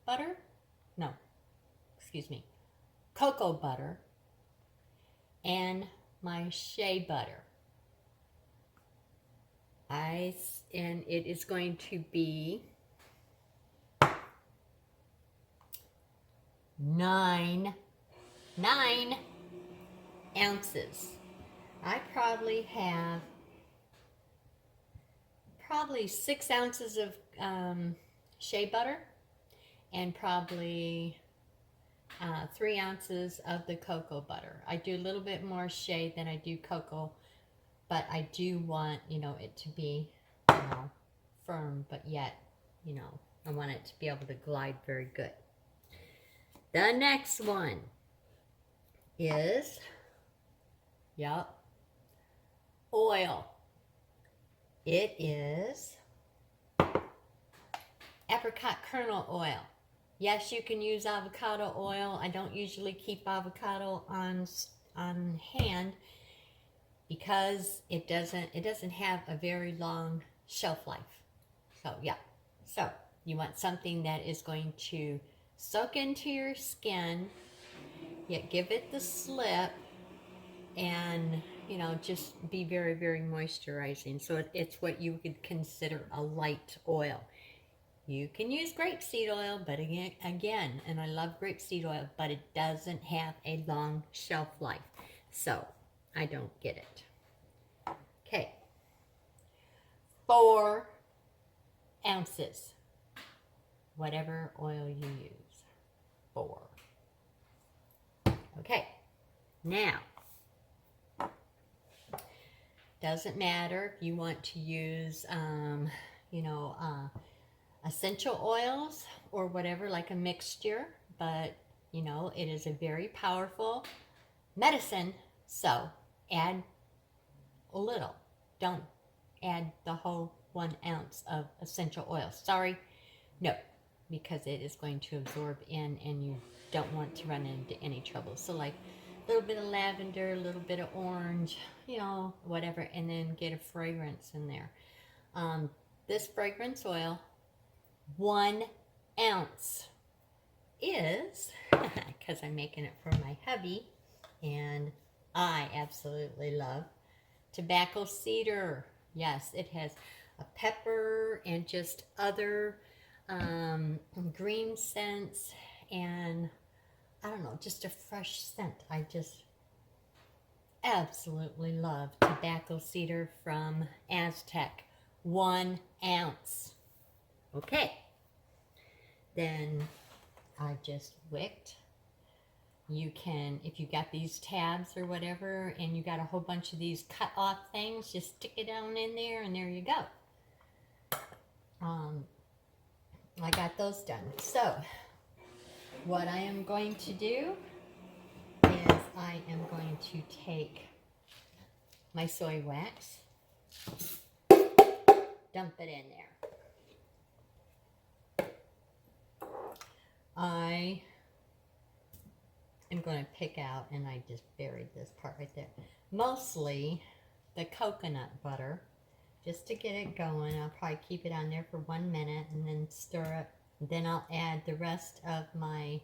butter. No, excuse me. cocoa butter and my shea butter. And it is going to be 9 ounces. I probably have 6 ounces of shea butter and probably 3 ounces of the cocoa butter. I do a little bit more shea than I do cocoa, but I do want, it to be, firm, but yet, I want it to be able to glide very good. The next one is, oil. It is Apricot Kernel Oil. Yes, you can use avocado oil. I don't usually keep avocado on hand because it doesn't have a very long shelf life. So yeah, so you want something that is going to soak into your skin, yet give it the slip, and just be very, very moisturizing. So it's what you would consider a light oil. You can use grapeseed oil, but again, and I love grapeseed oil, but it doesn't have a long shelf life. So I don't get it. Okay. 4 ounces. Whatever oil you use. 4. Okay. Now, doesn't matter if you want to use, essential oils or whatever, like a mixture, but it is a very powerful medicine. So add a little. Don't add the whole 1 ounce of essential oil. Sorry, no, because it is going to absorb in, and you don't want to run into any trouble. So like a little bit of lavender, a little bit of orange, whatever, and then get a fragrance in there. This fragrance oil, 1 ounce, is, because I'm making it for my hubby, and I absolutely love tobacco cedar. Yes, it has a pepper and just other green scents, and I don't know, just a fresh scent. I just absolutely love tobacco cedar from Aztec. 1 ounce. Okay. Then I just wicked. You can, if you got these tabs or whatever, and you got a whole bunch of these cut off things, just stick it down in there, and there you go. I got those done. So what I am going to do is I am going to take my soy wax, dump it in there. I am going to pick out, and I just buried this part right there, mostly the coconut butter, just to get it going. I'll probably keep it on there for 1 minute and then stir it. Then I'll add the rest of my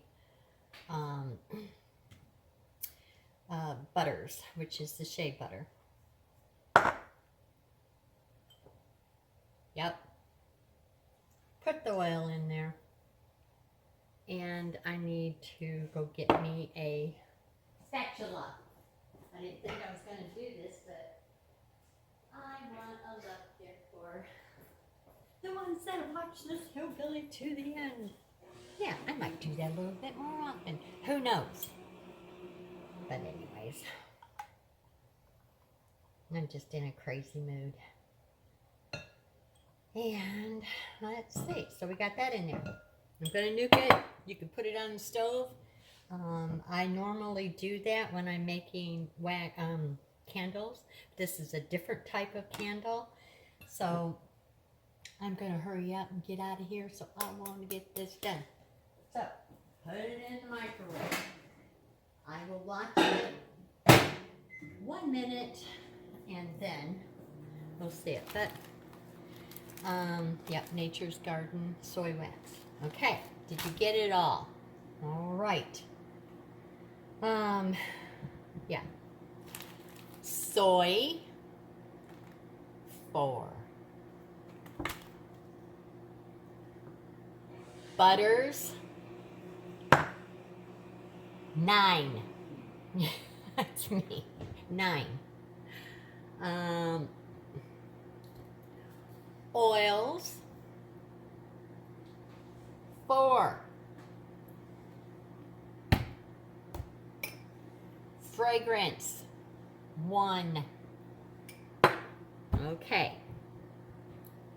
butters, which is the shea butter. Yep. Put the oil in there. And I need to go get me a spatula. I didn't think I was going to do this, but I want a look there for the ones that have watched this hillbilly to the end. Yeah, I might do that a little bit more often. Who knows? But anyways, I'm just in a crazy mood. And let's see. So we got that in there. I'm going to nuke it. You can put it on the stove. I normally do that when I'm making candles. This is a different type of candle. So I'm going to hurry up and get out of here, so I want to get this done. So put it in the microwave. I will watch it 1 minute, and then we'll see it. But yep, Nature's Garden soy wax. Okay, did you get it all? All right. Yeah. Soy, 4. Butters, 9. That's me. 9. Oils, 4. Fragrance, 1. Okay.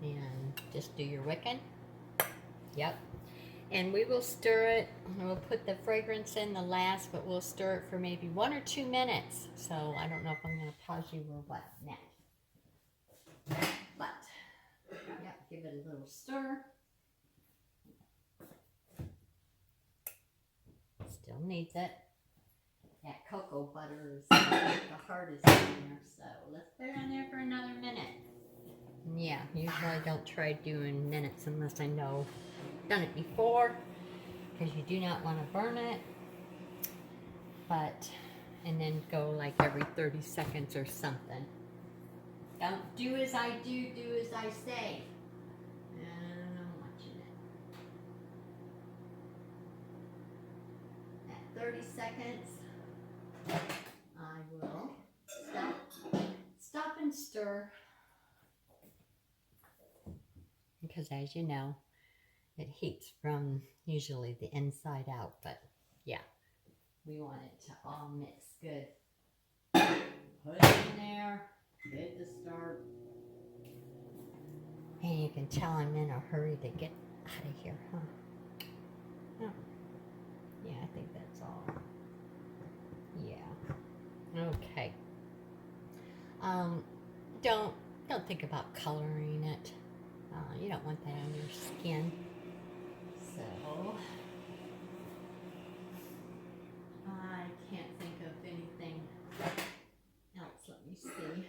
And just do your wicking. Yep. And we will stir it. We'll put the fragrance in the last, but we'll stir it for maybe 1 or 2 minutes. So I don't know if I'm going to pause you or what next. But, yep, give it a little stir. Still needs it. That cocoa butter is the hardest in there, so let's put it on there for another minute. Yeah, usually I don't try doing minutes unless I know I've done it before, because you do not want to burn it. But, and then go like every 30 seconds or something. Don't do as I do, do as I say. And I'm watching it. At 30 seconds, I will stop and stir. Because as you know, it heats from usually the inside out, but yeah, we want it to all mix good. Put it in there, hit the start. And you can tell I'm in a hurry to get out of here, huh? Oh. Yeah, I think that's all. Yeah. Okay. Don't think about coloring it. You don't want that on your skin. So I can't think of anything else. Let me see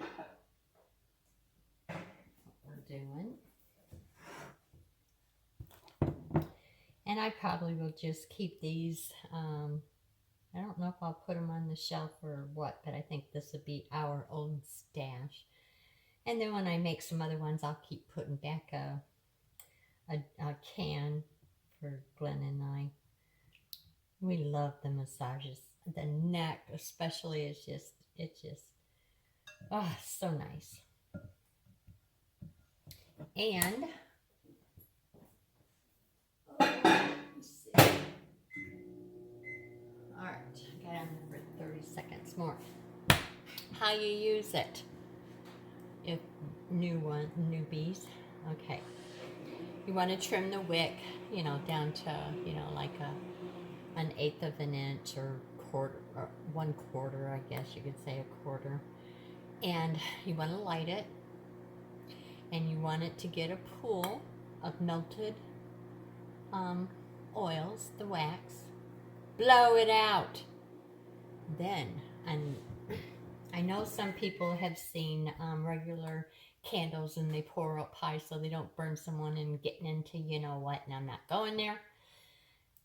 what we're doing. And I probably will just keep these. I don't know if I'll put them on the shelf or what, but I think this will be our own stash. And then when I make some other ones, I'll keep putting back a can for Glenn and I. We love the massages. The neck especially is just, oh, so nice. And, let's see. All right, I got on there for 30 seconds more. How you use it. If newbies, okay. You want to trim the wick, you know, down to, you know, like an 1/8 of an inch or quarter, or 1/4, I guess you could say 1/4. And you want to light it, and you want it to get a pool of melted oils, the wax. Blow it out. Then, and I know some people have seen regular candles and they pour up high so they don't burn someone and getting into you know what, and I'm not going there.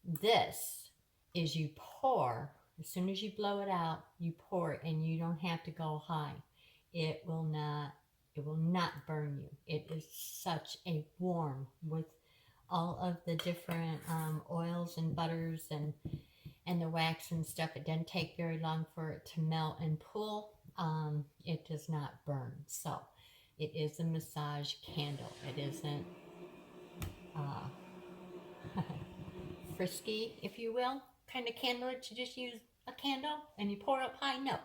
This is you pour, as soon as you blow it out, you pour it, and you don't have to go high. It will not burn you. It is such a warm, with all of the different oils and butters and the wax and stuff. It doesn't take very long for it to melt and pool. It does not burn. So it is a massage candle. It isn't frisky, if you will, kind of candle that you just use a candle and you pour up high. No.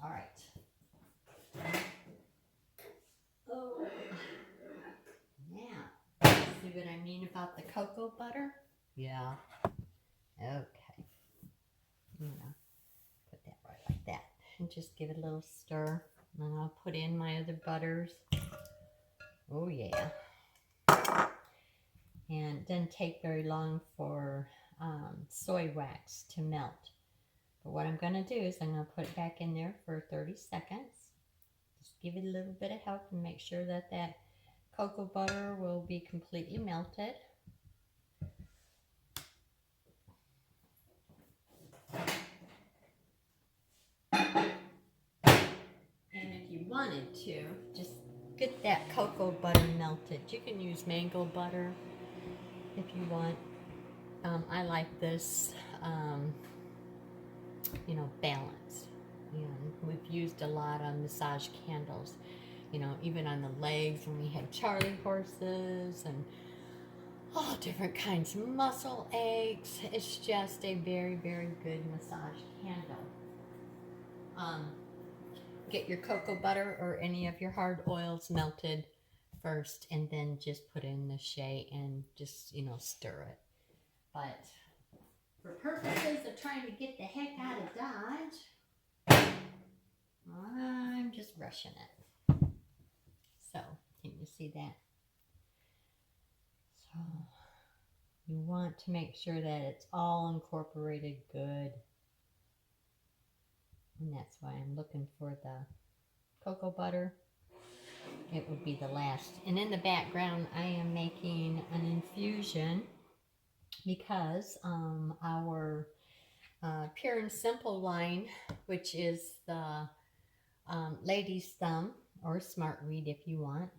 All right. Oh. Now, see what I mean about the cocoa butter? Yeah. Okay. You know, put that right like that. And just give it a little stir. And I'll put in my other butters. Oh, yeah. And it doesn't take very long for soy wax to melt. But what I'm going to do is I'm going to put it back in there for 30 seconds. Just give it a little bit of help and make sure that that cocoa butter will be completely melted. wanted to, just get that cocoa butter melted. You can use mango butter if you want. I like this, you know, balance. You know, we've used a lot of massage candles, you know, even on the legs when we had Charlie horses and all different kinds of muscle aches. It's just a very, very good massage candle. Get your cocoa butter or any of your hard oils melted first, and then just put in the shea and just, you know, stir it. But for purposes of trying to get the heck out of Dodge, I'm just rushing it. So, can you see that? So, you want to make sure that it's all incorporated good. And that's why I'm looking for the cocoa butter. It would be the last. And in the background, I am making an infusion because our Pure and Simple line, which is the Lady's Thumb or Smartweed if you want,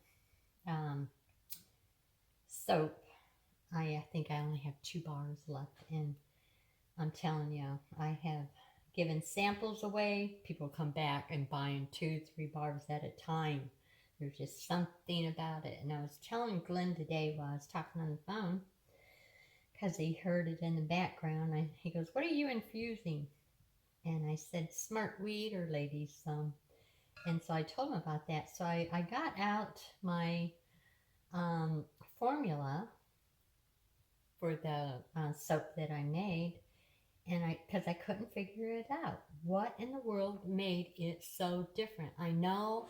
soap. I think I only have 2 bars left, and I'm telling you, I have given samples away. People come back and buying 2-3 bars at a time. There's just something about it. And I was telling Glenn today while I was talking on the phone, because he heard it in the background. He goes, "What are you infusing?" And I said, Smartweed or Lady's Thumb. And so I told him about that. So I got out my formula for the soap that I made, and because I couldn't figure it out. What in the world made it so different? I know,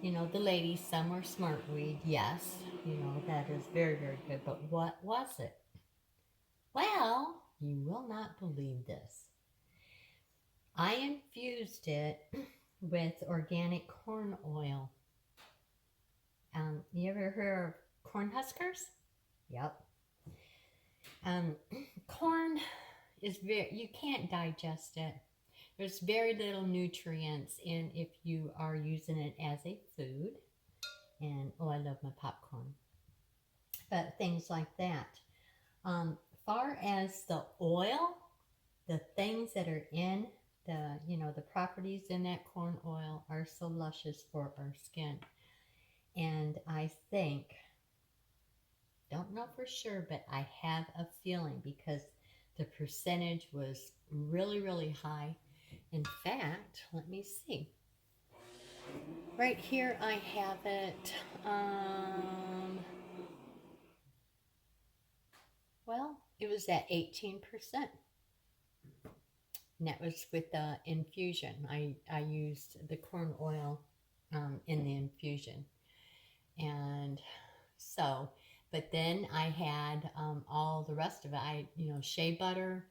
you know, the Lady's Thumb or Smartweed, yes, you know, that is very, very good. But what was it? Well, you will not believe this. I infused it with organic corn oil. You ever heard of corn huskers? Yep. Corn is you can't digest it. There's very little nutrients in if you are using it as a food. And, oh, I love my popcorn. But things like that. Far as the oil, the things that are in the, you know, the properties in that corn oil are so luscious for our skin. And I think, don't know for sure, but I have a feeling because the percentage was really, really high. In fact, let me see. Right here I have it. Well, it was at 18%. And that was with the infusion. I used the corn oil in the infusion. And so, but then I had all the rest of it. You know, shea butter,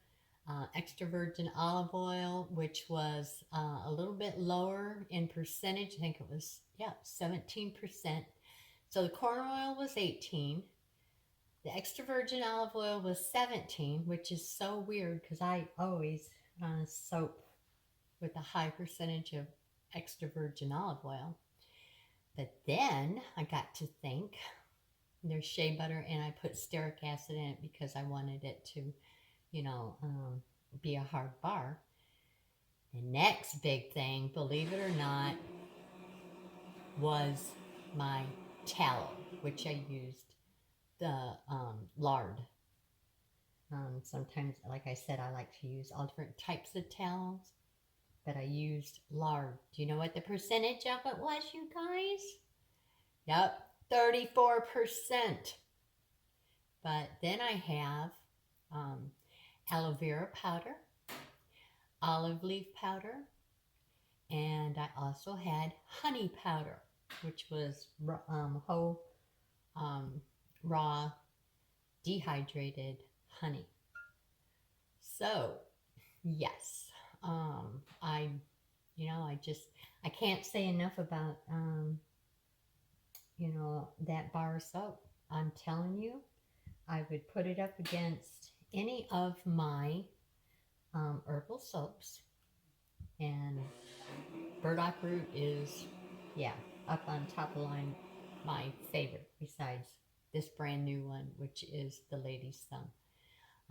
extra virgin olive oil, which was a little bit lower in percentage. I think it was, 17%. So the corn oil was 18. The extra virgin olive oil was 17, which is so weird because I always soap with a high percentage of extra virgin olive oil. But then I got to think, there's shea butter, and I put stearic acid in it because I wanted it to, you know, be a hard bar. The next big thing, believe it or not, was my tallow, which I used the lard. Sometimes, like I said, I like to use all different types of tallows, but I used lard. Do you know what the percentage of it was, you guys? Yep, 34%. But then I have aloe vera powder, olive leaf powder, and I also had honey powder, which was whole raw dehydrated honey. So yes, I can't say enough about you know, that bar of soap. I'm telling you, I would put it up against any of my herbal soaps, and burdock root is yeah, up on top of the line, my favorite besides this brand new one, which is the Lady's Thumb.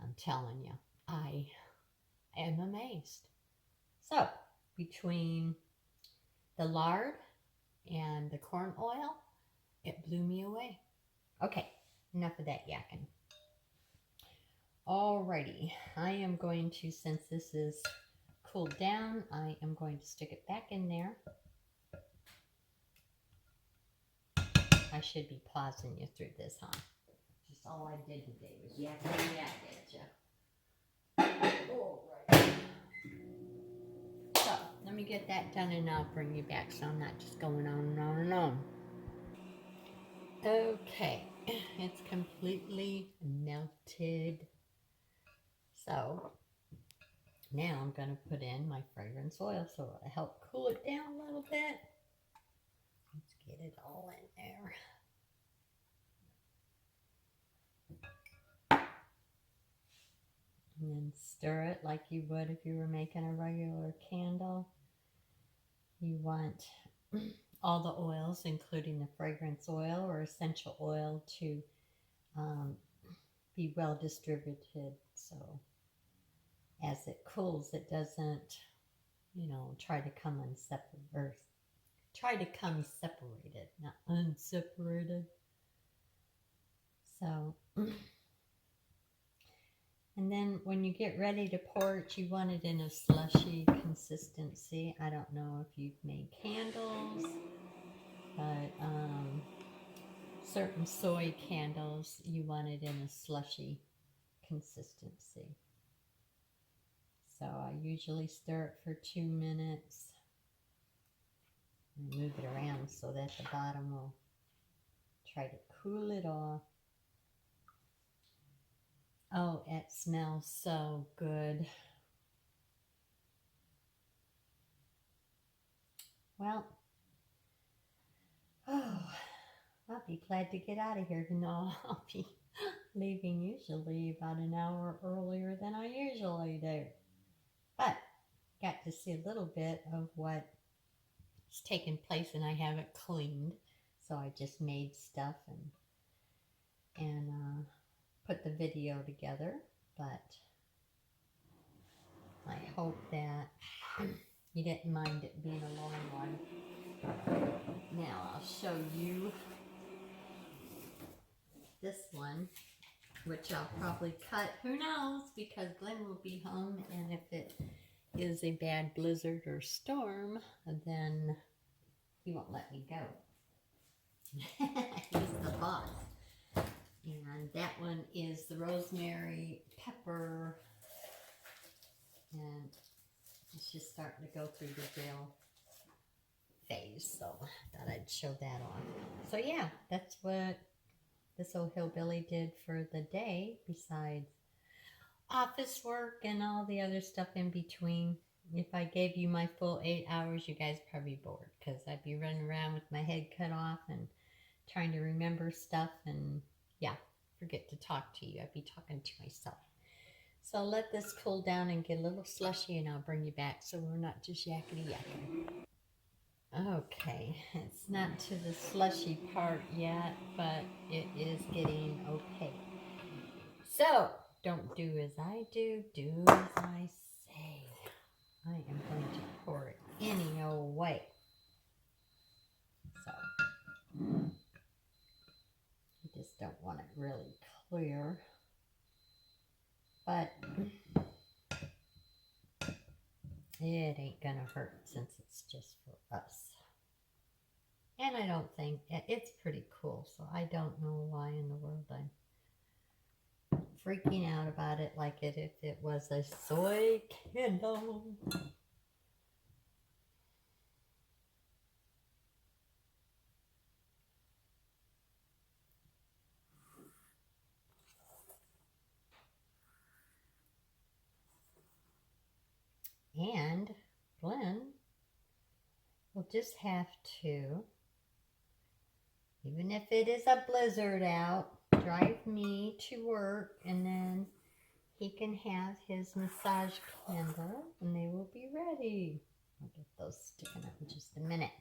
I'm telling you, I am amazed. So, between the lard and the corn oil, it blew me away. Okay, enough of that yakking. Alrighty, I am going to, since this is cooled down, I am going to stick it back in there. I should be pausing you through this, huh? Just all I did today was yak at you. Alright. So, let me get that done and I'll bring you back so I'm not just going on and on and on. Okay, it's completely melted. So, now I'm going to put in my fragrance oil so it'll help cool it down a little bit. Let's get it all in there. And then stir it like you would if you were making a regular candle. You want all the oils, including the fragrance oil or essential oil, to be well distributed. So as it cools, it doesn't, try to come separated, not unseparated. So, and then when you get ready to pour it, you want it in a slushy consistency. I don't know if you've made candles, but certain soy candles, you want it in a slushy consistency. So I usually stir it for 2 minutes and move it around so that the bottom will try to cool it off. Oh, it smells so good. Well, I'll be glad to get out of here. No, I'll be leaving usually about an hour earlier than I usually do. But got to see a little bit of what's taken place, and I haven't cleaned. So I just made stuff and put the video together. But I hope that you didn't mind it being a long one. Now I'll show you this one, which I'll probably cut. Who knows? Because Glenn will be home, and if it is a bad blizzard or storm, then he won't let me go. He's the boss. And that one is the rosemary pepper, and it's just starting to go through the gel phase, so I thought I'd show that off. So yeah, that's what this old hillbilly did for the day, besides office work and all the other stuff in between. If I gave you my full 8 hours, you guys probably bored, because I'd be running around with my head cut off and trying to remember stuff, and yeah, forget to talk to you. I'd be talking to myself. So let this cool down and get a little slushy, and I'll bring you back so we're not just yakety yakking. Okay, it's not to the slushy part yet, but it is getting okay. So, don't do as I do, do as I say. I am going to pour it any old way. So, I just don't want it really clear. But it ain't gonna hurt since it's just for us. And I don't think, it's pretty cool, so I don't know why in the world I'm freaking out about it like if it was a soy candle. And Glenn will just have to, even if it is a blizzard out, drive me to work, and then he can have his massage candle and they will be ready. I'll get those sticking up in just a minute.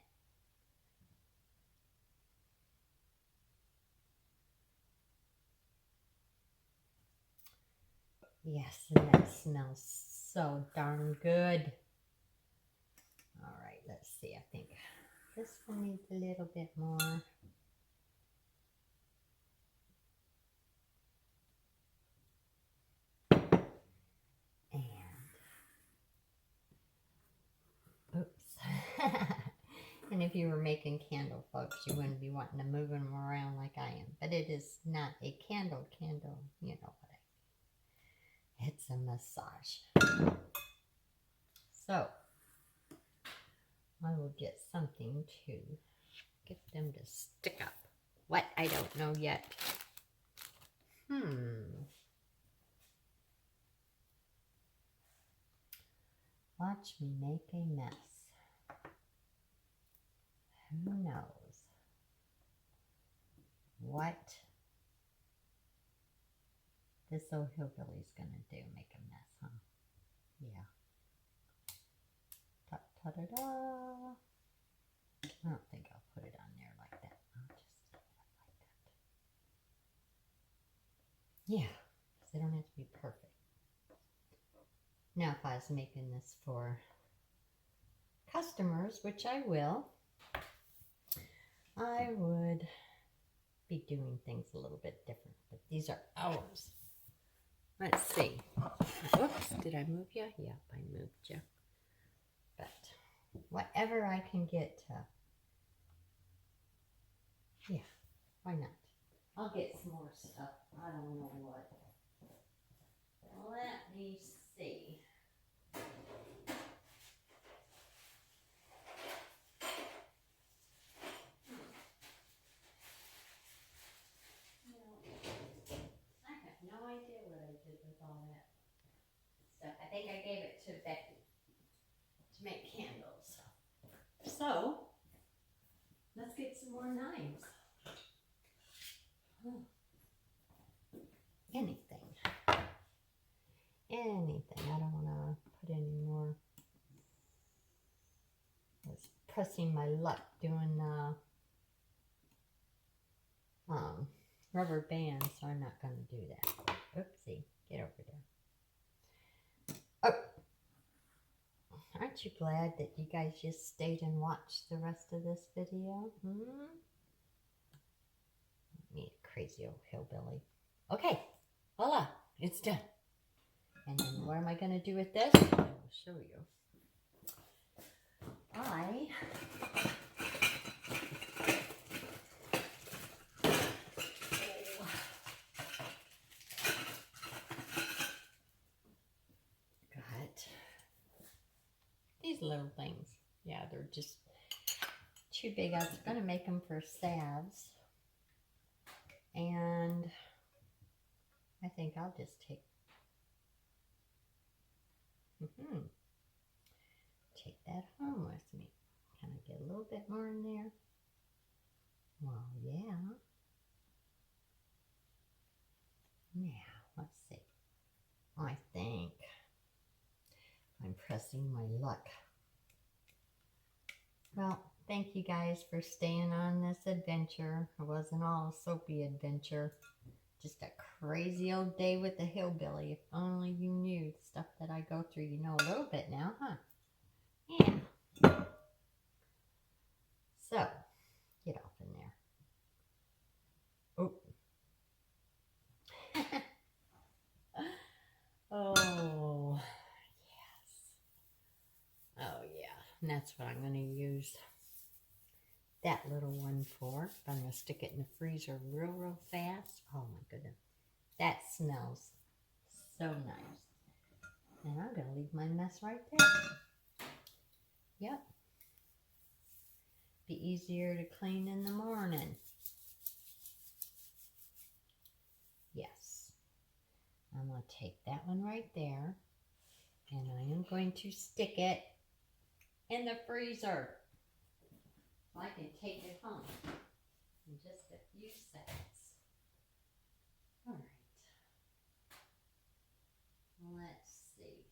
Yes, and that smells so darn good. All right, let's see. I think this one needs a little bit more. And, oops. And if you were making candle, folks, you wouldn't be wanting to move them around like I am. But it is not a candle, you know what I mean. It's a massage. So, I will get something to get them to stick up. What? I don't know yet. Watch me make a mess. Who knows what this old hillbilly's gonna do? Make a mess, huh? Yeah. Ta-ta-da-da. I don't think I'll put it on there like that. I'll just leave it like that. Yeah, because they don't have to be perfect. Now, if I was making this for customers, which I will, I would be doing things a little bit different. But these are ours. Let's see. Oops, did I move you? Yep, I moved you. But whatever I can get to, yeah, why not? I'll get some more stuff. I don't know what. Let me see. I have no idea what I did with all that stuff. I think I gave it to Becky to make candles. So, let's get some more knives. Anything. I don't want to put any more. I was pressing my luck doing rubber bands, so I'm not going to do that. Oopsie, get over there. Oh, aren't you glad that you guys just stayed and watched the rest of this video? Me, crazy old hillbilly. Okay, voila, it's done. And then what am I going to do with this? I will show you. I got these little things. Yeah, they're just too big. I was going to make them for salves. And I think I'll just take that home with me. Can I get a little bit more in there? Well, yeah. Now, let's see. I think I'm pressing my luck. Well, thank you guys for staying on this adventure. It wasn't all a soapy adventure. Just a crazy old day with the hillbilly. If only you knew the stuff that I go through. You know a little bit now, huh? Yeah. So, get off in there. Oh. Oh, yes. Oh, yeah. And that's what I'm going to use that little one for. I'm going to stick it in the freezer real fast. Oh, my goodness. That smells so nice. And I'm going to leave my mess right there. Yep. Be easier to clean in the morning. Yes. I'm going to take that one right there. And I am going to stick it in the freezer. I can take it home in just a few seconds. All right. Let's see.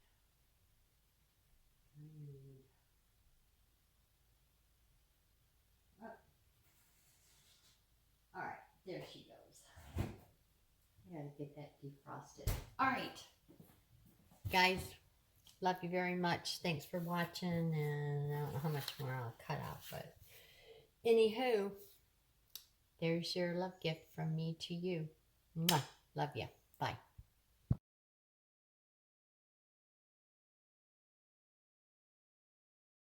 Oh. All right, there she goes. I gotta get that defrosted. All right. Guys, love you very much. Thanks for watching, and I don't know how much more I'll cut out, but anywho, there's your love gift from me to you. Mwah. Love you. Bye.